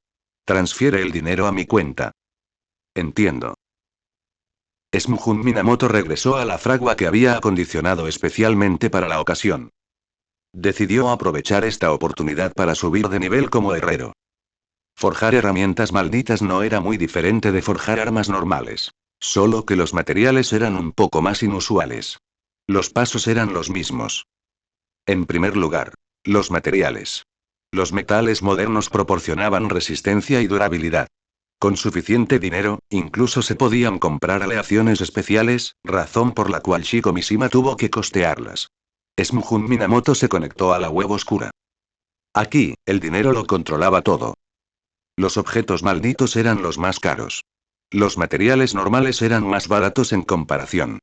A: Transfiere el dinero a mi cuenta. Entiendo. Smujun Minamoto regresó a la fragua que había acondicionado especialmente para la ocasión. Decidió aprovechar esta oportunidad para subir de nivel como herrero. Forjar herramientas malditas no era muy diferente de forjar armas normales. Solo que los materiales eran un poco más inusuales. Los pasos eran los mismos. En primer lugar, los materiales. Los metales modernos proporcionaban resistencia y durabilidad. Con suficiente dinero, incluso se podían comprar aleaciones especiales, razón por la cual Shiko Mishima tuvo que costearlas. Smujun Minamoto se conectó a la web oscura. Aquí, el dinero lo controlaba todo. Los objetos malditos eran los más caros. Los materiales normales eran más baratos en comparación.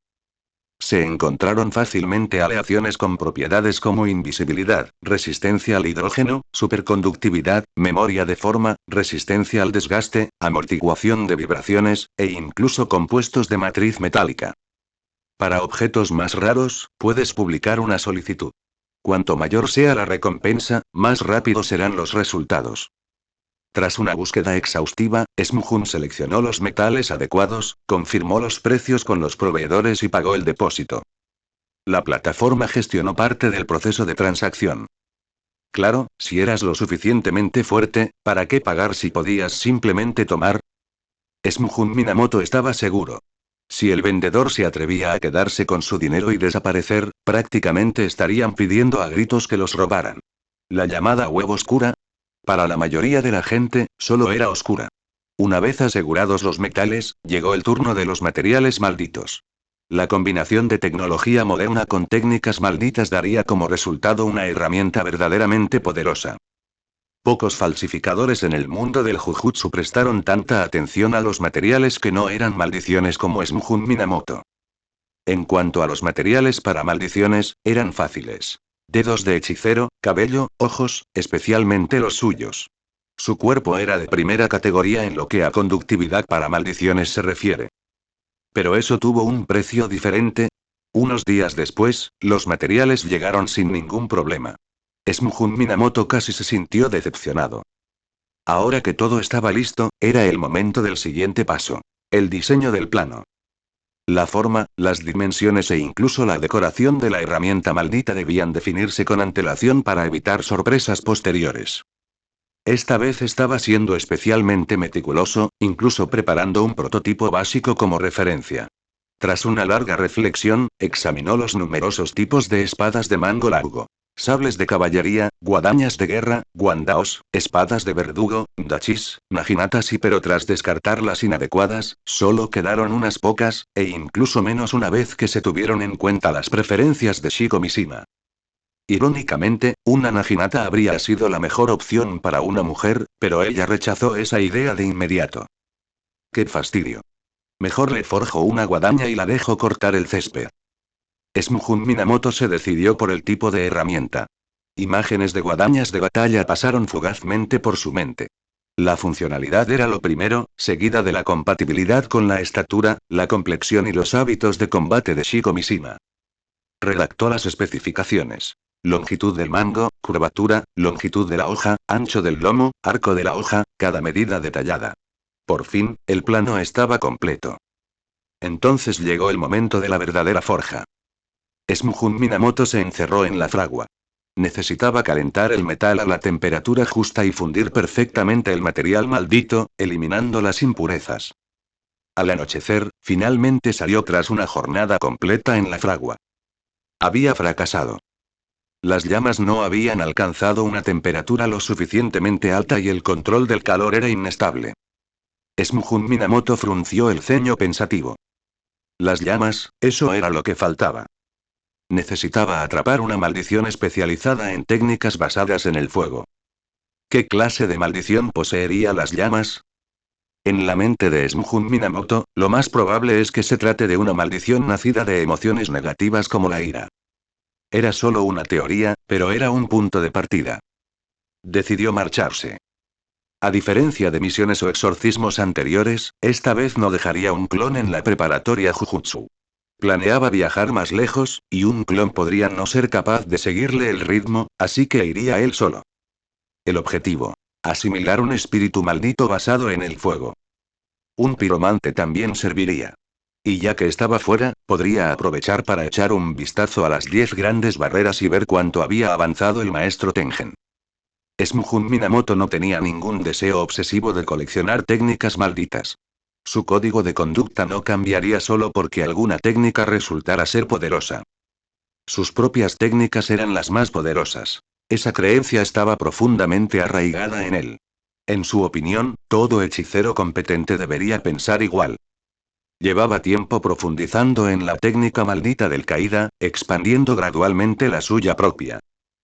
A: Se encontraron fácilmente aleaciones con propiedades como invisibilidad, resistencia al hidrógeno, superconductividad, memoria de forma, resistencia al desgaste, amortiguación de vibraciones, e incluso compuestos de matriz metálica. Para objetos más raros, puedes publicar una solicitud. Cuanto mayor sea la recompensa, más rápidos serán los resultados. Tras una búsqueda exhaustiva, Smujun seleccionó los metales adecuados, confirmó los precios con los proveedores y pagó el depósito. La plataforma gestionó parte del proceso de transacción. Claro, si eras lo suficientemente fuerte, ¿para qué pagar si podías simplemente tomar? Smujun Minamoto estaba seguro. Si el vendedor se atrevía a quedarse con su dinero y desaparecer, prácticamente estarían pidiendo a gritos que los robaran. La llamada web oscura. Para la mayoría de la gente, solo era oscura. Una vez asegurados los metales, llegó el turno de los materiales malditos. La combinación de tecnología moderna con técnicas malditas daría como resultado una herramienta verdaderamente poderosa. Pocos falsificadores en el mundo del Jujutsu prestaron tanta atención a los materiales que no eran maldiciones como Smujun Minamoto. En cuanto a los materiales para maldiciones, eran fáciles. Dedos de hechicero, cabello, ojos, especialmente los suyos. Su cuerpo era de primera categoría en lo que a conductividad para maldiciones se refiere. Pero eso tuvo un precio diferente. Unos días después, los materiales llegaron sin ningún problema. Smujun Minamoto casi se sintió decepcionado. Ahora que todo estaba listo, era el momento del siguiente paso. El diseño del plano. La forma, las dimensiones e incluso la decoración de la herramienta maldita debían definirse con antelación para evitar sorpresas posteriores. Esta vez estaba siendo especialmente meticuloso, incluso preparando un prototipo básico como referencia. Tras una larga reflexión, examinó los numerosos tipos de espadas de mango largo. Sables de caballería, guadañas de guerra, guandaos, espadas de verdugo, dachis, naginatas pero tras descartar las inadecuadas, solo quedaron unas pocas, e incluso menos una vez que se tuvieron en cuenta las preferencias de Shiko Mishima. Irónicamente, una naginata habría sido la mejor opción para una mujer, pero ella rechazó esa idea de inmediato. ¡Qué fastidio! Mejor le forjo una guadaña y la dejo cortar el césped. Smujun Minamoto se decidió por el tipo de herramienta. Imágenes de guadañas de batalla pasaron fugazmente por su mente. La funcionalidad era lo primero, seguida de la compatibilidad con la estatura, la complexión y los hábitos de combate de Shiko Mishima. Redactó las especificaciones. Longitud del mango, curvatura, longitud de la hoja, ancho del lomo, arco de la hoja, cada medida detallada. Por fin, el plano estaba completo. Entonces llegó el momento de la verdadera forja. Smujun Minamoto se encerró en la fragua. Necesitaba calentar el metal a la temperatura justa y fundir perfectamente el material maldito, eliminando las impurezas. Al anochecer, finalmente salió tras una jornada completa en la fragua. Había fracasado. Las llamas no habían alcanzado una temperatura lo suficientemente alta y el control del calor era inestable. Shunjun Minamoto frunció el ceño pensativo. Las llamas, eso era lo que faltaba. Necesitaba atrapar una maldición especializada en técnicas basadas en el fuego. ¿Qué clase de maldición poseería las llamas? En la mente de Shunjun Minamoto, lo más probable es que se trate de una maldición nacida de emociones negativas como la ira. Era solo una teoría, pero era un punto de partida. Decidió marcharse. A diferencia de misiones o exorcismos anteriores, esta vez no dejaría un clon en la preparatoria Jujutsu. Planeaba viajar más lejos, y un clon podría no ser capaz de seguirle el ritmo, así que iría él solo. El objetivo: asimilar un espíritu maldito basado en el fuego. Un piromante también serviría. Y ya que estaba fuera, podría aprovechar para echar un vistazo a las 10 grandes barreras y ver cuánto había avanzado el maestro Tengen. Shunjun Minamoto no tenía ningún deseo obsesivo de coleccionar técnicas malditas. Su código de conducta no cambiaría solo porque alguna técnica resultara ser poderosa. Sus propias técnicas eran las más poderosas. Esa creencia estaba profundamente arraigada en él. En su opinión, todo hechicero competente debería pensar igual. Llevaba tiempo profundizando en la técnica maldita del caída, expandiendo gradualmente la suya propia.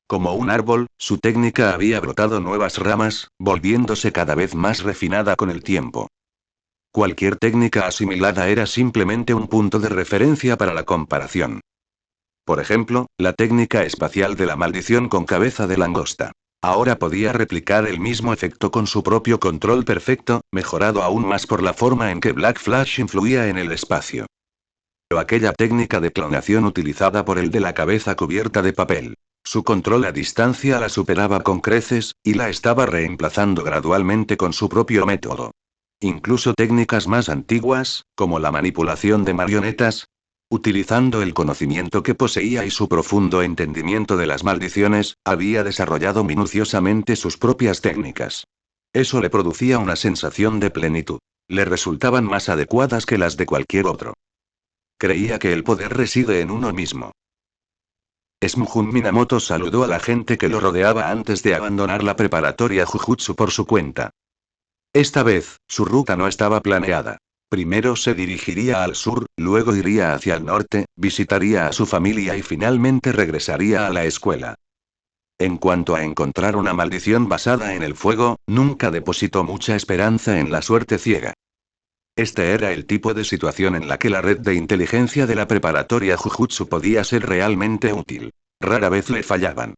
A: Como un árbol, su técnica había brotado nuevas ramas, volviéndose cada vez más refinada con el tiempo. Cualquier técnica asimilada era simplemente un punto de referencia para la comparación. Por ejemplo, la técnica espacial de la maldición con cabeza de langosta. Ahora podía replicar el mismo efecto con su propio control perfecto, mejorado aún más por la forma en que Black Flash influía en el espacio. Pero aquella técnica de clonación utilizada por el de la cabeza cubierta de papel. Su control a distancia la superaba con creces, y la estaba reemplazando gradualmente con su propio método. Incluso técnicas más antiguas, como la manipulación de marionetas, utilizando el conocimiento que poseía y su profundo entendimiento de las maldiciones, había desarrollado minuciosamente sus propias técnicas. Eso le producía una sensación de plenitud. Le resultaban más adecuadas que las de cualquier otro. Creía que el poder reside en uno mismo. Shunjun Minamoto saludó a la gente que lo rodeaba antes de abandonar la preparatoria Jujutsu por su cuenta. Esta vez, su ruta no estaba planeada. Primero se dirigiría al sur, luego iría hacia el norte, visitaría a su familia y finalmente regresaría a la escuela. En cuanto a encontrar una maldición basada en el fuego, nunca depositó mucha esperanza en la suerte ciega. Este era el tipo de situación en la que la red de inteligencia de la preparatoria Jujutsu podía ser realmente útil. Rara vez le fallaban.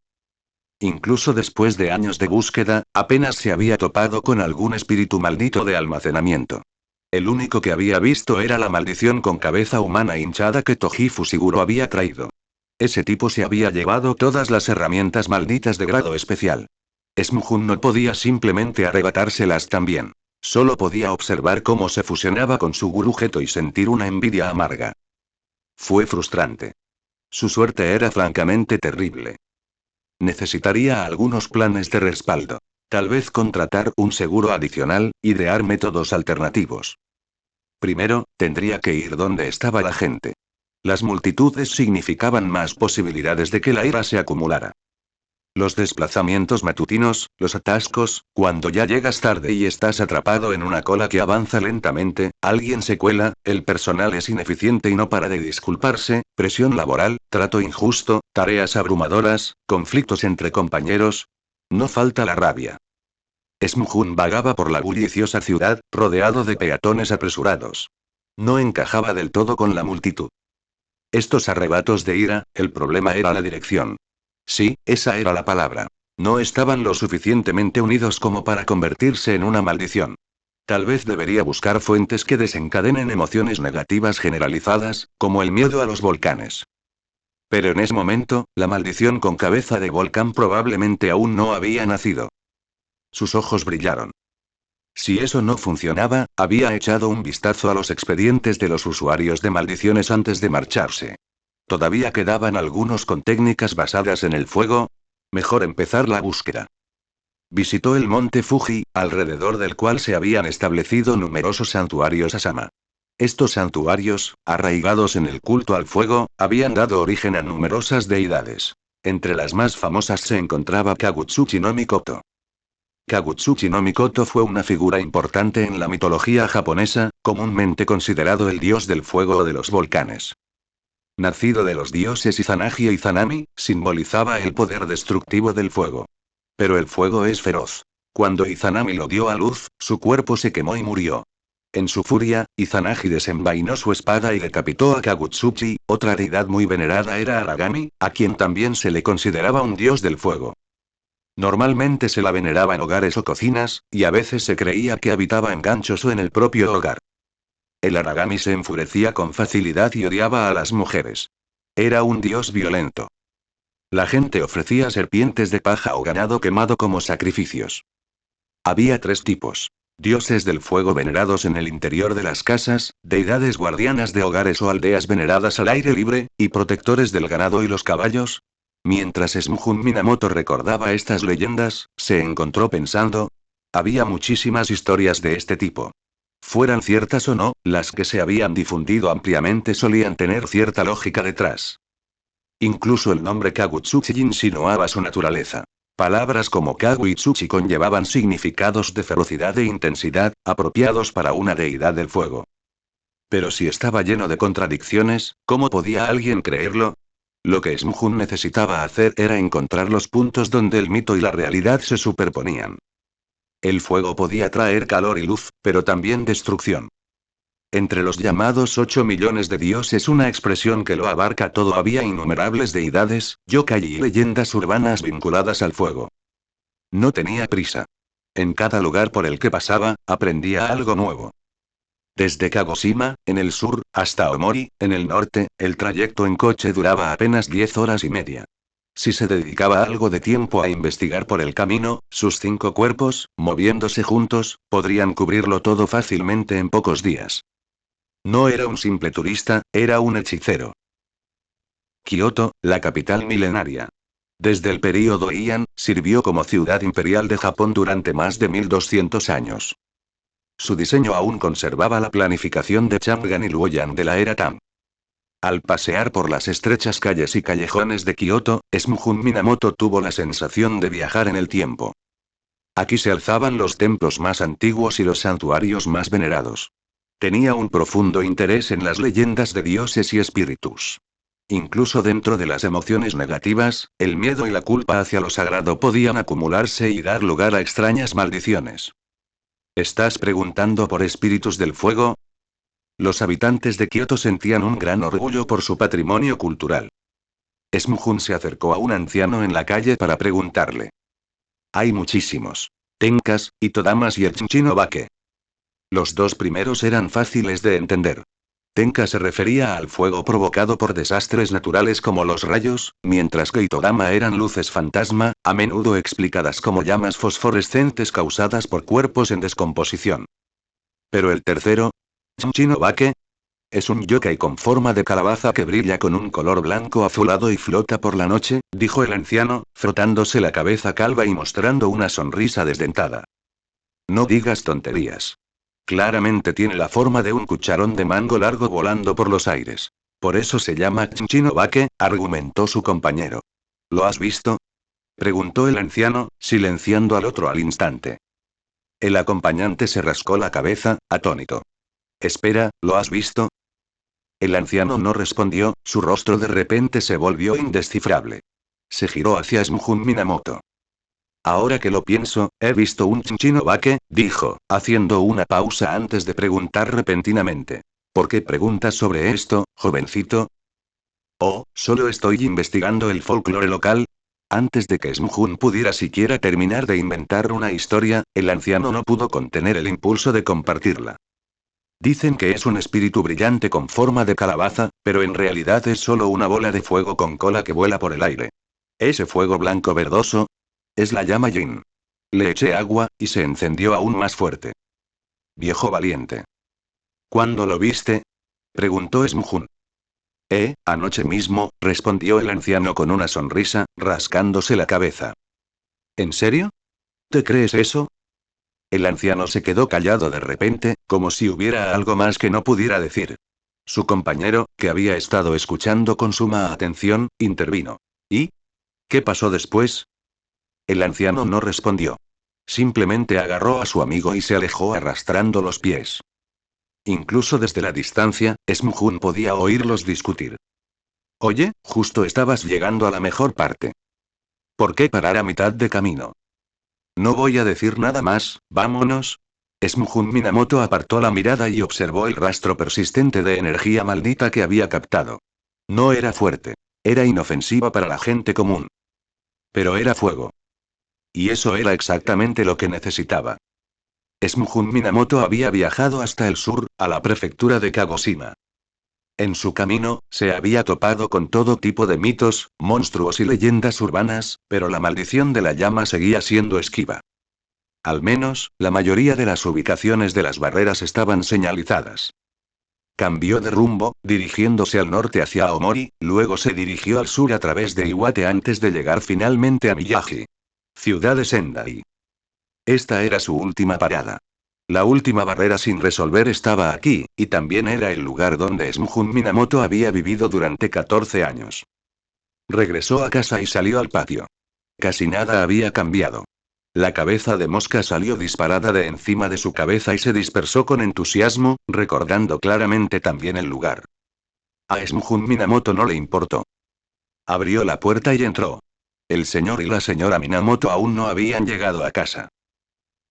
A: Incluso después de años de búsqueda, apenas se había topado con algún espíritu maldito de almacenamiento. El único que había visto era la maldición con cabeza humana hinchada que Toji Fushiguro había traído. Ese tipo se había llevado todas las herramientas malditas de grado especial. Shunjun no podía simplemente arrebatárselas también. Solo podía observar cómo se fusionaba con su gurú Geto y sentir una envidia amarga. Fue frustrante. Su suerte era francamente terrible. Necesitaría algunos planes de respaldo. Tal vez contratar un seguro adicional, idear métodos alternativos. Primero, tendría que ir donde estaba la gente. Las multitudes significaban más posibilidades de que la ira se acumulara. Los desplazamientos matutinos, los atascos, cuando ya llegas tarde y estás atrapado en una cola que avanza lentamente, alguien se cuela, el personal es ineficiente y no para de disculparse, presión laboral, trato injusto, tareas abrumadoras, conflictos entre compañeros. No falta la rabia. Shunjun vagaba por la bulliciosa ciudad, rodeado de peatones apresurados. No encajaba del todo con la multitud. Estos arrebatos de ira, el problema era la dirección. Sí, esa era la palabra. No estaban lo suficientemente unidos como para convertirse en una maldición. Tal vez debería buscar fuentes que desencadenen emociones negativas generalizadas, como el miedo a los volcanes. Pero en ese momento, la maldición con cabeza de volcán probablemente aún no había nacido. Sus ojos brillaron. Si eso no funcionaba, había echado un vistazo a los expedientes de los usuarios de maldiciones antes de marcharse. Todavía quedaban algunos con técnicas basadas en el fuego. Mejor empezar la búsqueda. Visitó el monte Fuji, alrededor del cual se habían establecido numerosos santuarios Asama. Estos santuarios, arraigados en el culto al fuego, habían dado origen a numerosas deidades. Entre las más famosas se encontraba Kagutsuchi no Mikoto. Kagutsuchi no Mikoto fue una figura importante en la mitología japonesa, comúnmente considerado el dios del fuego o de los volcanes. Nacido de los dioses Izanagi e Izanami, simbolizaba el poder destructivo del fuego. Pero el fuego es feroz. Cuando Izanami lo dio a luz, su cuerpo se quemó y murió. En su furia, Izanagi desenvainó su espada y decapitó a Kagutsuchi. Otra deidad muy venerada era Aragami, a quien también se le consideraba un dios del fuego. Normalmente se la veneraba en hogares o cocinas, y a veces se creía que habitaba en ganchos o en el propio hogar. El Aragami se enfurecía con facilidad y odiaba a las mujeres. Era un dios violento. La gente ofrecía serpientes de paja o ganado quemado como sacrificios. Había tres tipos. Dioses del fuego venerados en el interior de las casas, deidades guardianas de hogares o aldeas veneradas al aire libre, y protectores del ganado y los caballos. Mientras Smjun Minamoto recordaba estas leyendas, se encontró pensando. Había muchísimas historias de este tipo. Fueran ciertas o no, las que se habían difundido ampliamente solían tener cierta lógica detrás. Incluso el nombre Kagutsuchi insinuaba su naturaleza. Palabras como Kagu y Tsuchi conllevaban significados de ferocidad e intensidad, apropiados para una deidad del fuego. Pero si estaba lleno de contradicciones, ¿cómo podía alguien creerlo? Lo que Smjun necesitaba hacer era encontrar los puntos donde el mito y la realidad se superponían. El fuego podía traer calor y luz, pero también destrucción. Entre los llamados 8 millones de dioses, una expresión que lo abarca todo, había innumerables deidades, yokai y leyendas urbanas vinculadas al fuego. No tenía prisa. En cada lugar por el que pasaba, aprendía algo nuevo. Desde Kagoshima, en el sur, hasta Omori, en el norte, el trayecto en coche duraba apenas 10 horas y media. Si se dedicaba algo de tiempo a investigar por el camino, sus 5 cuerpos, moviéndose juntos, podrían cubrirlo todo fácilmente en pocos días. No era un simple turista, era un hechicero. Kioto, la capital milenaria. Desde el período Heian, sirvió como ciudad imperial de Japón durante más de 1200 años. Su diseño aún conservaba la planificación de Chamgan y Luoyang de la era Tang. Al pasear por las estrechas calles y callejones de Kioto, Smjun Minamoto tuvo la sensación de viajar en el tiempo. Aquí se alzaban los templos más antiguos y los santuarios más venerados. Tenía un profundo interés en las leyendas de dioses y espíritus. Incluso dentro de las emociones negativas, el miedo y la culpa hacia lo sagrado podían acumularse y dar lugar a extrañas maldiciones. ¿Estás preguntando por espíritus del fuego? Los habitantes de Kioto sentían un gran orgullo por su patrimonio cultural. Smjun se acercó a un anciano en la calle para preguntarle. Hay muchísimos. Tenkas, Itodamas y el Chinchinobake. Los dos primeros eran fáciles de entender. Tenka se refería al fuego provocado por desastres naturales como los rayos, mientras que Itodama eran luces fantasma, a menudo explicadas como llamas fosforescentes causadas por cuerpos en descomposición. Pero el tercero, Chinchinobake, es un yokai con forma de calabaza que brilla con un color blanco azulado y flota por la noche, dijo el anciano, frotándose la cabeza calva y mostrando una sonrisa desdentada. No digas tonterías. Claramente tiene la forma de un cucharón de mango largo volando por los aires. Por eso se llama Chinchinobake, argumentó su compañero. ¿Lo has visto? Preguntó el anciano, silenciando al otro al instante. El acompañante se rascó la cabeza, atónito. Espera, ¿lo has visto? El anciano no respondió, su rostro de repente se volvió indescifrable. Se giró hacia Smjun Minamoto. Ahora que lo pienso, he visto un Chinchinobake, dijo, haciendo una pausa antes de preguntar repentinamente. ¿Por qué preguntas sobre esto, jovencito? Oh, solo estoy investigando el folclore local. Antes de que Smjun pudiera siquiera terminar de inventar una historia, el anciano no pudo contener el impulso de compartirla. Dicen que es un espíritu brillante con forma de calabaza, pero en realidad es solo una bola de fuego con cola que vuela por el aire. Ese fuego blanco verdoso, es la llama Yin. Le eché agua, y se encendió aún más fuerte. Viejo valiente. ¿Cuándo lo viste? Preguntó Smjun. Anoche mismo, respondió el anciano con una sonrisa, rascándose la cabeza. ¿En serio? ¿Te crees eso? El anciano se quedó callado de repente, como si hubiera algo más que no pudiera decir. Su compañero, que había estado escuchando con suma atención, intervino. ¿Y? ¿Qué pasó después? El anciano no respondió. Simplemente agarró a su amigo y se alejó arrastrando los pies. Incluso desde la distancia, Smjun podía oírlos discutir. Oye, justo estabas llegando a la mejor parte. ¿Por qué parar a mitad de camino? No voy a decir nada más, vámonos. Smjun Minamoto apartó la mirada y observó el rastro persistente de energía maldita que había captado. No era fuerte. Era inofensiva para la gente común. Pero era fuego. Y eso era exactamente lo que necesitaba. Smjun Minamoto había viajado hasta el sur, a la prefectura de Kagoshima. En su camino, se había topado con todo tipo de mitos, monstruos y leyendas urbanas, pero la maldición de la llama seguía siendo esquiva. Al menos, la mayoría de las ubicaciones de las barreras estaban señalizadas. Cambió de rumbo, dirigiéndose al norte hacia Aomori, luego se dirigió al sur a través de Iwate antes de llegar finalmente a Miyagi. Ciudad de Sendai. Esta era su última parada. La última barrera sin resolver estaba aquí, y también era el lugar donde Smjun Minamoto había vivido durante 14 años. Regresó a casa y salió al patio. Casi nada había cambiado. La cabeza de mosca salió disparada de encima de su cabeza y se dispersó con entusiasmo, recordando claramente también el lugar. A Smjun Minamoto no le importó. Abrió la puerta y entró. El señor y la señora Minamoto aún no habían llegado a casa.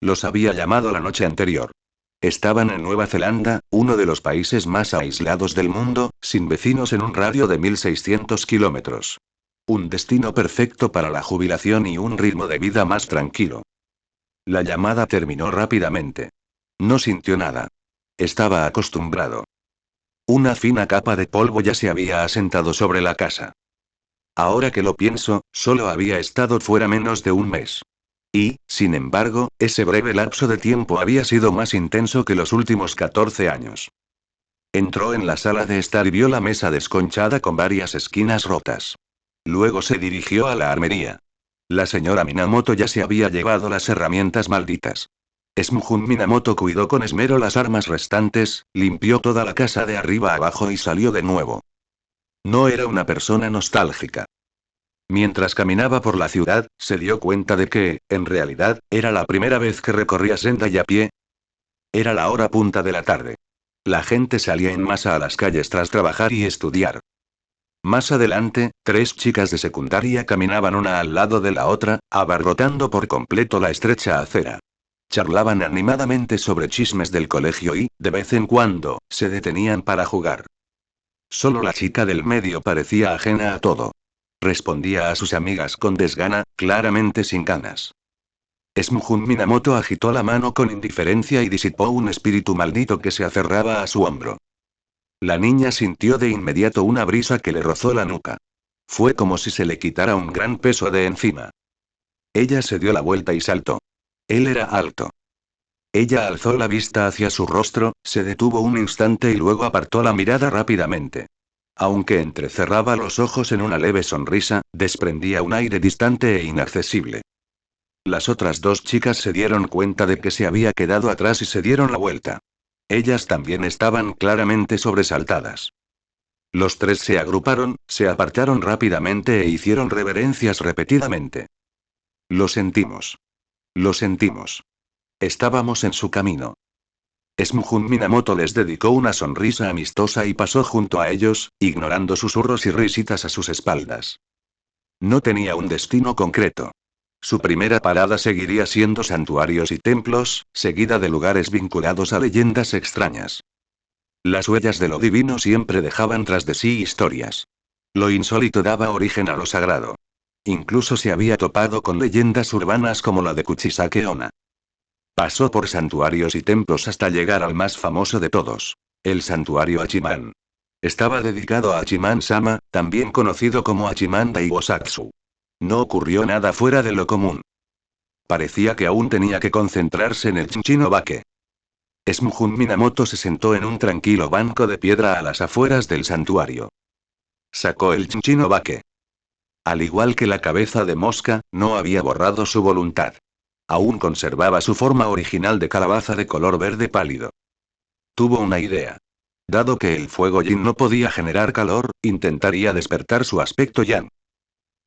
A: Los había llamado la noche anterior. Estaban en Nueva Zelanda, uno de los países más aislados del mundo, sin vecinos en un radio de 1600 kilómetros. Un destino perfecto para la jubilación y un ritmo de vida más tranquilo. La llamada terminó rápidamente. No sintió nada. Estaba acostumbrado. Una fina capa de polvo ya se había asentado sobre la casa. Ahora que lo pienso, solo había estado fuera menos de un mes. Y, sin embargo, ese breve lapso de tiempo había sido más intenso que los últimos 14 años. Entró en la sala de estar y vio la mesa desconchada con varias esquinas rotas. Luego se dirigió a la armería. La señora Minamoto ya se había llevado las herramientas malditas. Smjun Minamoto cuidó con esmero las armas restantes, limpió toda la casa de arriba a abajo y salió de nuevo. No era una persona nostálgica. Mientras caminaba por la ciudad, se dio cuenta de que, en realidad, era la primera vez que recorría Sendai a pie. Era la hora punta de la tarde. La gente salía en masa a las calles tras trabajar y estudiar. Más adelante, 3 chicas de secundaria caminaban una al lado de la otra, abarrotando por completo la estrecha acera. Charlaban animadamente sobre chismes del colegio y, de vez en cuando, se detenían para jugar. Solo la chica del medio parecía ajena a todo. Respondía a sus amigas con desgana, claramente sin ganas. Smjun Minamoto agitó la mano con indiferencia y disipó un espíritu maldito que se aferraba a su hombro. La niña sintió de inmediato una brisa que le rozó la nuca. Fue como si se le quitara un gran peso de encima. Ella se dio la vuelta y saltó. Él era alto. Ella alzó la vista hacia su rostro, se detuvo un instante y luego apartó la mirada rápidamente. Aunque entrecerraba los ojos en una leve sonrisa, desprendía un aire distante e inaccesible. Las otras 2 chicas se dieron cuenta de que se había quedado atrás y se dieron la vuelta. Ellas también estaban claramente sobresaltadas. Los 3 se agruparon, se apartaron rápidamente e hicieron reverencias repetidamente. Lo sentimos. Lo sentimos. Estábamos en su camino. Smjun Minamoto les dedicó una sonrisa amistosa y pasó junto a ellos, ignorando susurros y risitas a sus espaldas. No tenía un destino concreto. Su primera parada seguiría siendo santuarios y templos, seguida de lugares vinculados a leyendas extrañas. Las huellas de lo divino siempre dejaban tras de sí historias. Lo insólito daba origen a lo sagrado. Incluso se había topado con leyendas urbanas como la de Kuchisake Onna. Pasó por santuarios y templos hasta llegar al más famoso de todos, el santuario Hachiman. Estaba dedicado a Hachiman-sama, también conocido como Hachiman Daibosatsu. No ocurrió nada fuera de lo común. Parecía que aún tenía que concentrarse en el Chinchinobake. Smjun Minamoto se sentó en un tranquilo banco de piedra a las afueras del santuario. Sacó el Chinchinobake. Al igual que la cabeza de mosca, no había borrado su voluntad. Aún conservaba su forma original de calabaza de color verde pálido. Tuvo una idea. Dado que el fuego yin no podía generar calor, intentaría despertar su aspecto yang.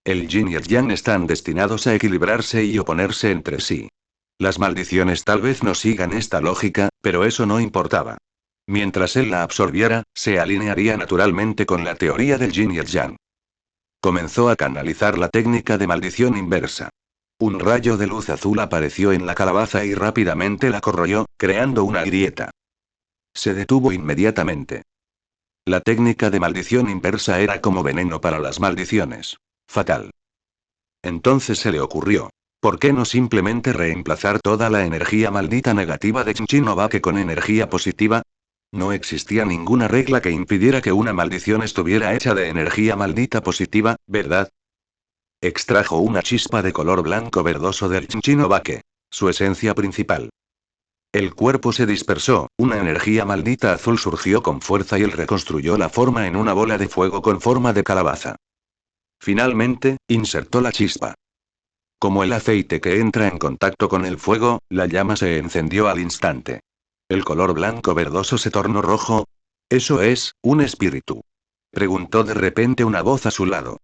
A: El yin y el yang están destinados a equilibrarse y oponerse entre sí. Las maldiciones tal vez no sigan esta lógica, pero eso no importaba. Mientras él la absorbiera, se alinearía naturalmente con la teoría del yin y el yang. Comenzó a canalizar la técnica de maldición inversa. Un rayo de luz azul apareció en la calabaza y rápidamente la corroyó, creando una grieta. Se detuvo inmediatamente. La técnica de maldición inversa era como veneno para las maldiciones. Fatal. Entonces se le ocurrió. ¿Por qué no simplemente reemplazar toda la energía maldita negativa de Chinchinobake con energía positiva? No existía ninguna regla que impidiera que una maldición estuviera hecha de energía maldita positiva, ¿verdad? Extrajo una chispa de color blanco verdoso del Chinchinobake, su esencia principal. El cuerpo se dispersó, una energía maldita azul surgió con fuerza y él reconstruyó la forma en una bola de fuego con forma de calabaza. Finalmente, insertó la chispa. Como el aceite que entra en contacto con el fuego, la llama se encendió al instante. El color blanco verdoso se tornó rojo. ¿Eso es, un espíritu?, preguntó de repente una voz a su lado.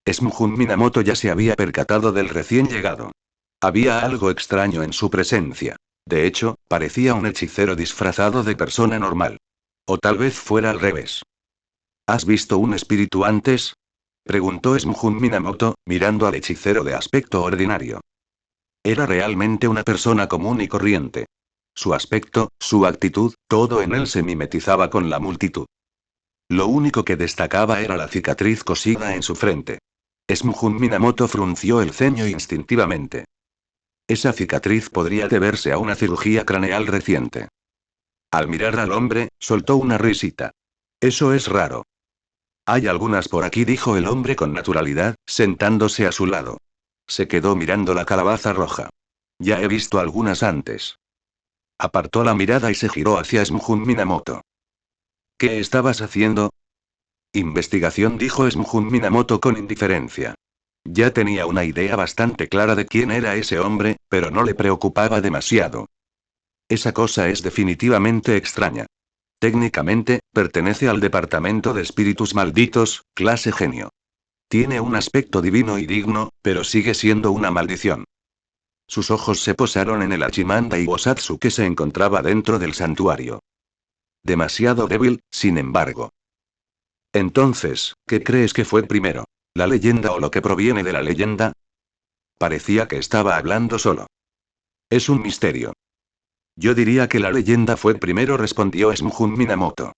A: Smjun Minamoto ya se había percatado del recién llegado. Había algo extraño en su presencia. De hecho, parecía un hechicero disfrazado de persona normal. O tal vez fuera al revés. ¿Has visto un espíritu antes?, preguntó Smjun Minamoto, mirando al hechicero de aspecto ordinario. Era realmente una persona común y corriente. Su aspecto, su actitud, todo en él se mimetizaba con la multitud. Lo único que destacaba era la cicatriz cosida en su frente. Smjun Minamoto frunció el ceño instintivamente. Esa cicatriz podría deberse a una cirugía craneal reciente. Al mirar al hombre, soltó una risita. Eso es raro. Hay algunas por aquí, dijo el hombre con naturalidad, sentándose a su lado. Se quedó mirando la calabaza roja. Ya he visto algunas antes. Apartó la mirada y se giró hacia Smjun Minamoto. ¿Qué estabas haciendo? Investigación, dijo Smjun Minamoto con indiferencia. Ya tenía una idea bastante clara de quién era ese hombre, pero no le preocupaba demasiado. Esa cosa es definitivamente extraña. Técnicamente, pertenece al departamento de espíritus malditos, clase genio. Tiene un aspecto divino y digno, pero sigue siendo una maldición. Sus ojos se posaron en el Archimanda y Bosatsu que se encontraba dentro del santuario. Demasiado débil, sin embargo. Entonces, ¿qué crees que fue primero? ¿La leyenda o lo que proviene de la leyenda? Parecía que estaba hablando solo. Es un misterio. Yo diría que la leyenda fue primero, respondió Smjun Minamoto.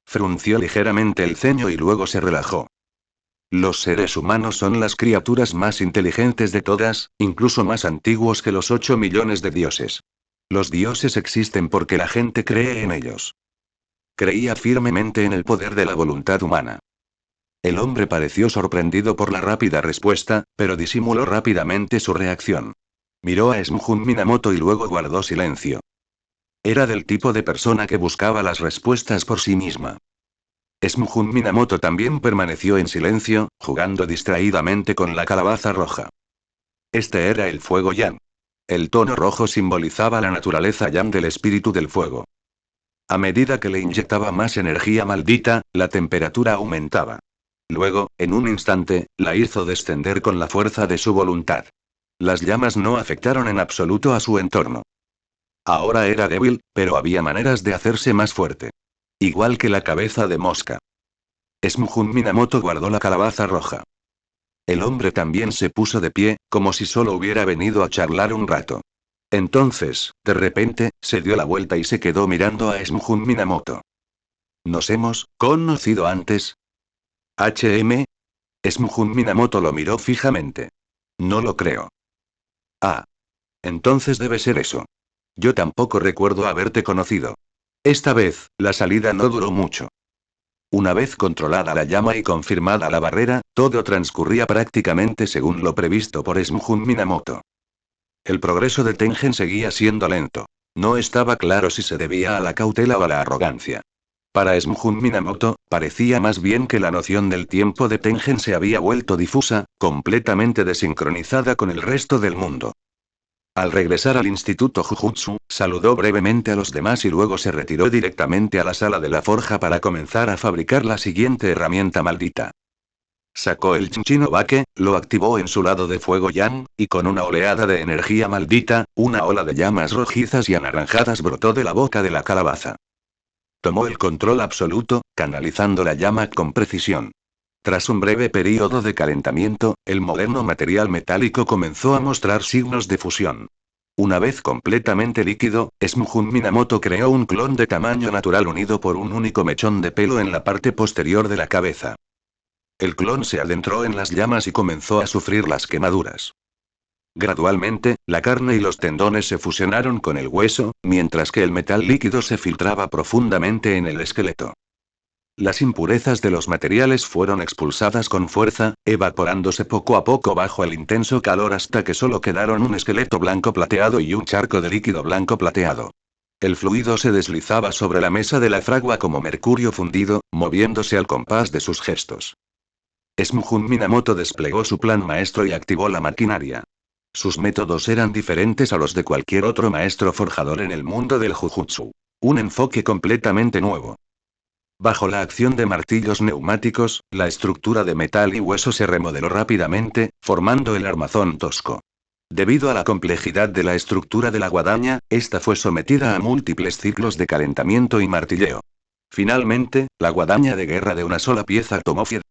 A: Frunció ligeramente el ceño y luego se relajó. Los seres humanos son las criaturas más inteligentes de todas, incluso más antiguos que los 8 millones de dioses. Los dioses existen porque la gente cree en ellos. Creía firmemente en el poder de la voluntad humana. El hombre pareció sorprendido por la rápida respuesta, pero disimuló rápidamente su reacción. Miró a Smjun Minamoto y luego guardó silencio. Era del tipo de persona que buscaba las respuestas por sí misma. Smjun Minamoto también permaneció en silencio, jugando distraídamente con la calabaza roja. Este era el fuego yang. El tono rojo simbolizaba la naturaleza yang del espíritu del fuego. A medida que le inyectaba más energía maldita, la temperatura aumentaba. Luego, en un instante, la hizo descender con la fuerza de su voluntad. Las llamas no afectaron en absoluto a su entorno. Ahora era débil, pero había maneras de hacerse más fuerte. Igual que la cabeza de mosca. Smjun Minamoto guardó la calabaza roja. El hombre también se puso de pie, como si solo hubiera venido a charlar un rato. Entonces, de repente, se dio la vuelta y se quedó mirando a Smjun Minamoto. ¿Nos hemos conocido antes? ¿HM? Smjun Minamoto lo miró fijamente. No lo creo. Ah. Entonces debe ser eso. Yo tampoco recuerdo haberte conocido. Esta vez, la salida no duró mucho. Una vez controlada la llama y confirmada la barrera, todo transcurría prácticamente según lo previsto por Smjun Minamoto. El progreso de Tengen seguía siendo lento. No estaba claro si se debía a la cautela o a la arrogancia. Para Smjun Minamoto, parecía más bien que la noción del tiempo de Tengen se había vuelto difusa, completamente desincronizada con el resto del mundo. Al regresar al Instituto Jujutsu, saludó brevemente a los demás y luego se retiró directamente a la sala de la forja para comenzar a fabricar la siguiente herramienta maldita. Sacó el Chinchino Bake, lo activó en su lado de fuego Yang, y con una oleada de energía maldita, una ola de llamas rojizas y anaranjadas brotó de la boca de la calabaza. Tomó el control absoluto, canalizando la llama con precisión. Tras un breve período de calentamiento, el moderno material metálico comenzó a mostrar signos de fusión. Una vez completamente líquido, Shunjun Minamoto creó un clon de tamaño natural unido por un único mechón de pelo en la parte posterior de la cabeza. El clon se adentró en las llamas y comenzó a sufrir las quemaduras. Gradualmente, la carne y los tendones se fusionaron con el hueso, mientras que el metal líquido se filtraba profundamente en el esqueleto. Las impurezas de los materiales fueron expulsadas con fuerza, evaporándose poco a poco bajo el intenso calor hasta que solo quedaron un esqueleto blanco plateado y un charco de líquido blanco plateado. El fluido se deslizaba sobre la mesa de la fragua como mercurio fundido, moviéndose al compás de sus gestos. Shunjun Minamoto desplegó su plan maestro y activó la maquinaria. Sus métodos eran diferentes a los de cualquier otro maestro forjador en el mundo del Jujutsu. Un enfoque completamente nuevo. Bajo la acción de martillos neumáticos, la estructura de metal y hueso se remodeló rápidamente, formando el armazón tosco. Debido a la complejidad de la estructura de la guadaña, esta fue sometida a múltiples ciclos de calentamiento y martilleo. Finalmente, la guadaña de guerra de una sola pieza tomó forma.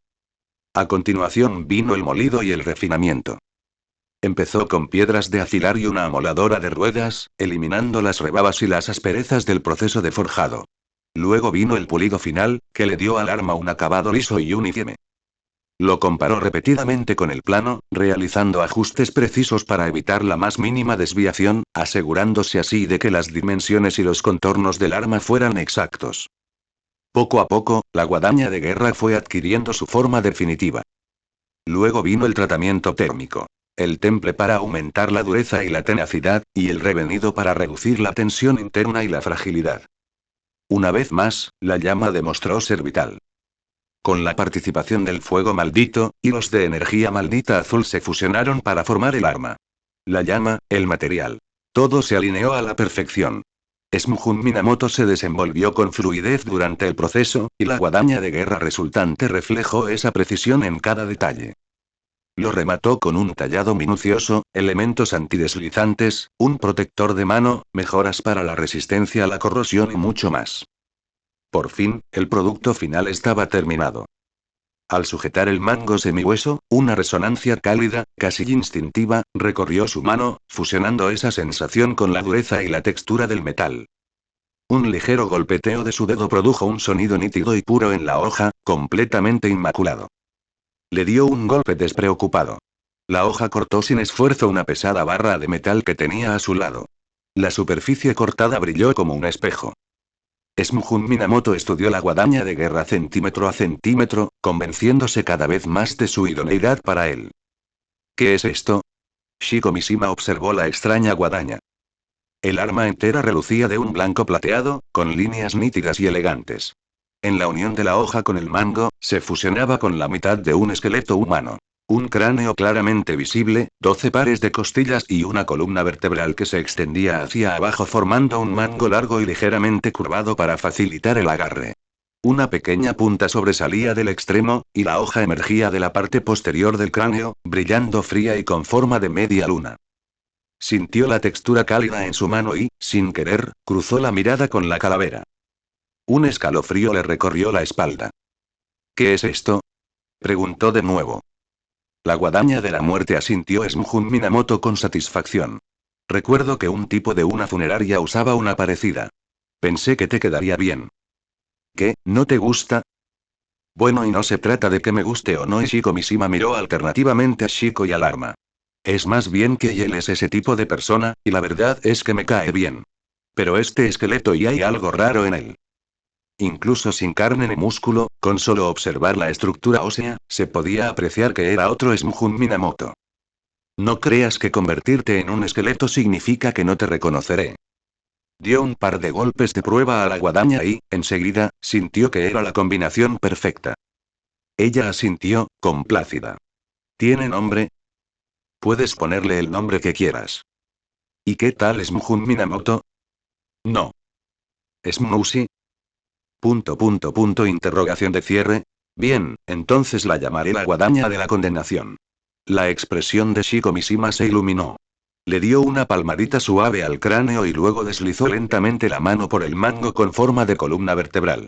A: A continuación vino el molido y el refinamiento. Empezó con piedras de afilar y una amoladora de ruedas, eliminando las rebabas y las asperezas del proceso de forjado. Luego vino el pulido final, que le dio al arma un acabado liso y uniforme. Lo comparó repetidamente con el plano, realizando ajustes precisos para evitar la más mínima desviación, asegurándose así de que las dimensiones y los contornos del arma fueran exactos. Poco a poco, la guadaña de guerra fue adquiriendo su forma definitiva. Luego vino el tratamiento térmico. El temple para aumentar la dureza y la tenacidad, y el revenido para reducir la tensión interna y la fragilidad. Una vez más, la llama demostró ser vital. Con la participación del fuego maldito, hilos de energía maldita azul se fusionaron para formar el arma. La llama, el material. Todo se alineó a la perfección. Shunjun Minamoto se desenvolvió con fluidez durante el proceso, y la guadaña de guerra resultante reflejó esa precisión en cada detalle. Lo remató con un tallado minucioso, elementos antideslizantes, un protector de mano, mejoras para la resistencia a la corrosión y mucho más. Por fin, el producto final estaba terminado. Al sujetar el mango semihueso, una resonancia cálida, casi instintiva, recorrió su mano, fusionando esa sensación con la dureza y la textura del metal. Un ligero golpeteo de su dedo produjo un sonido nítido y puro en la hoja, completamente inmaculado. Le dio un golpe despreocupado. La hoja cortó sin esfuerzo una pesada barra de metal que tenía a su lado. La superficie cortada brilló como un espejo. Shunjun Minamoto estudió la guadaña de guerra centímetro a centímetro, convenciéndose cada vez más de su idoneidad para él. ¿Qué es esto? Shiko Mishima observó la extraña guadaña. El arma entera relucía de un blanco plateado, con líneas nítidas y elegantes. En la unión de la hoja con el mango, se fusionaba con la mitad de un esqueleto humano. Un cráneo claramente visible, 12 pares de costillas y una columna vertebral que se extendía hacia abajo formando un mango largo y ligeramente curvado para facilitar el agarre. Una pequeña punta sobresalía del extremo, y la hoja emergía de la parte posterior del cráneo, brillando fría y con forma de media luna. Sintió la textura cálida en su mano y, sin querer, cruzó la mirada con la calavera. Un escalofrío le recorrió la espalda. ¿Qué es esto? Preguntó de nuevo. La guadaña de la muerte, asintió Shunjun Minamoto con satisfacción. Recuerdo que un tipo de una funeraria usaba una parecida. Pensé que te quedaría bien. ¿Qué, no te gusta? Bueno, y no se trata de que me guste o no. Y Shiko Mishima miró alternativamente a Shiko y al arma. Es más bien que él es ese tipo de persona, y la verdad es que me cae bien. Pero este esqueleto y hay algo raro en él. Incluso sin carne ni músculo, con solo observar la estructura ósea, se podía apreciar que era otro Shunjun Minamoto. No creas que convertirte en un esqueleto significa que no te reconoceré. Dio un par de golpes de prueba a la guadaña y, enseguida, sintió que era la combinación perfecta. Ella asintió, complácida. ¿Tiene nombre? Puedes ponerle el nombre que quieras. ¿Y qué tal Shunjun Minamoto? No. ¿Smoothie? Interrogación de cierre. Bien, entonces la llamaré la guadaña de la condenación. La expresión de Shiko Mishima se iluminó. Le dio una palmadita suave al cráneo y luego deslizó lentamente la mano por el mango con forma de columna vertebral.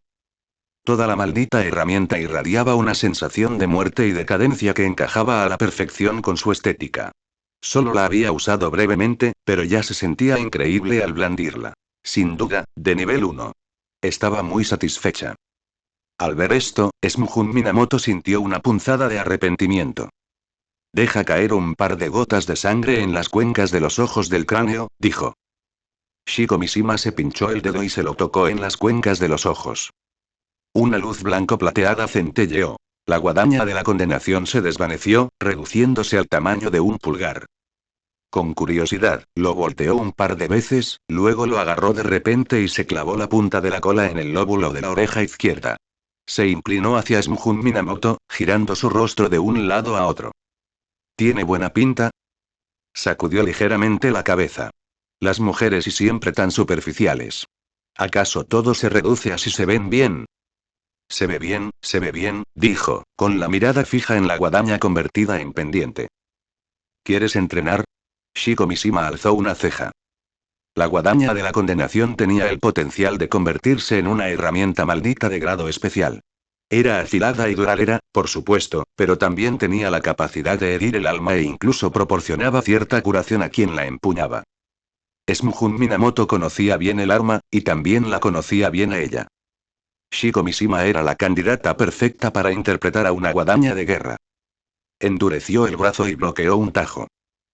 A: Toda la maldita herramienta irradiaba una sensación de muerte y decadencia que encajaba a la perfección con su estética. Solo la había usado brevemente, pero ya se sentía increíble al blandirla. Sin duda, de nivel 1. Estaba muy satisfecha. Al ver esto, Smuhun Minamoto sintió una punzada de arrepentimiento. Deja caer un par de gotas de sangre en las cuencas de los ojos del cráneo, dijo. Shiko Mishima se pinchó el dedo y se lo tocó en las cuencas de los ojos. Una luz blanco plateada centelleó. La guadaña de la condenación se desvaneció, reduciéndose al tamaño de un pulgar. Con curiosidad, lo volteó un par de veces, luego lo agarró de repente y se clavó la punta de la cola en el lóbulo de la oreja izquierda. Se inclinó hacia Smuhun Minamoto, girando su rostro de un lado a otro. ¿Tiene buena pinta? Sacudió ligeramente la cabeza. Las mujeres y siempre tan superficiales. ¿Acaso todo se reduce a si se ven bien? Se ve bien, dijo, con la mirada fija en la guadaña convertida en pendiente. ¿Quieres entrenar? Shiko Mishima alzó una ceja. La guadaña de la condenación tenía el potencial de convertirse en una herramienta maldita de grado especial. Era afilada y duradera, por supuesto, pero también tenía la capacidad de herir el alma e incluso proporcionaba cierta curación a quien la empuñaba. Smuhun Minamoto conocía bien el arma, y también la conocía bien a ella. Shiko Mishima era la candidata perfecta para interpretar a una guadaña de guerra. Endureció el brazo y bloqueó un tajo.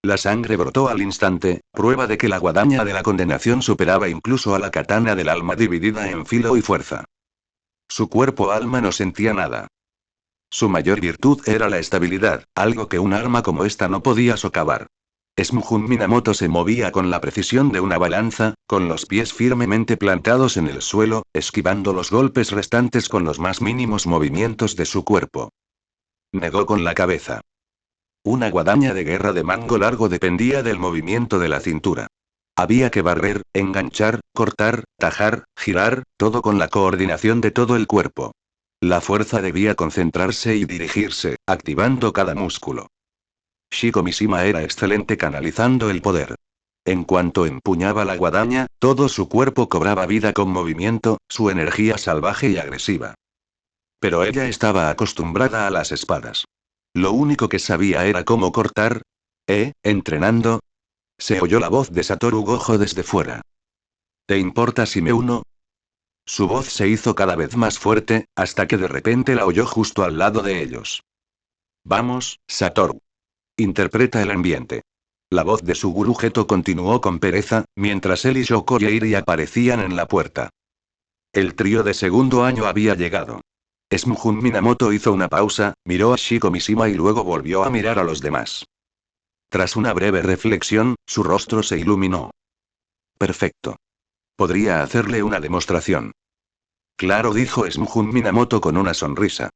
A: La sangre brotó al instante, prueba de que la guadaña de la condenación superaba incluso a la katana del alma dividida en filo y fuerza. Su cuerpo-alma no sentía nada. Su mayor virtud era la estabilidad, algo que un arma como esta no podía socavar. Smuhun Minamoto se movía con la precisión de una balanza, con los pies firmemente plantados en el suelo, esquivando los golpes restantes con los más mínimos movimientos de su cuerpo. Negó con la cabeza. Una guadaña de guerra de mango largo dependía del movimiento de la cintura. Había que barrer, enganchar, cortar, tajar, girar, todo con la coordinación de todo el cuerpo. La fuerza debía concentrarse y dirigirse, activando cada músculo. Shiko Mishima era excelente canalizando el poder. En cuanto empuñaba la guadaña, todo su cuerpo cobraba vida con movimiento, su energía salvaje y agresiva. Pero ella estaba acostumbrada a las espadas. Lo único que sabía era cómo cortar. ¿Entrenando? Se oyó la voz de Satoru Gojo desde fuera. ¿Te importa si me uno? Su voz se hizo cada vez más fuerte, hasta que de repente la oyó justo al lado de ellos. Vamos, Satoru. Interpreta el ambiente. La voz de Suguru Geto continuó con pereza, mientras él y Shoko Yairi aparecían en la puerta. El trío de segundo año había llegado. Smuhun Minamoto hizo una pausa, miró a Shiko Mishima y luego volvió a mirar a los demás. Tras una breve reflexión, su rostro se iluminó. Perfecto. Podría hacerle una demostración. Claro, dijo Smuhun Minamoto con una sonrisa.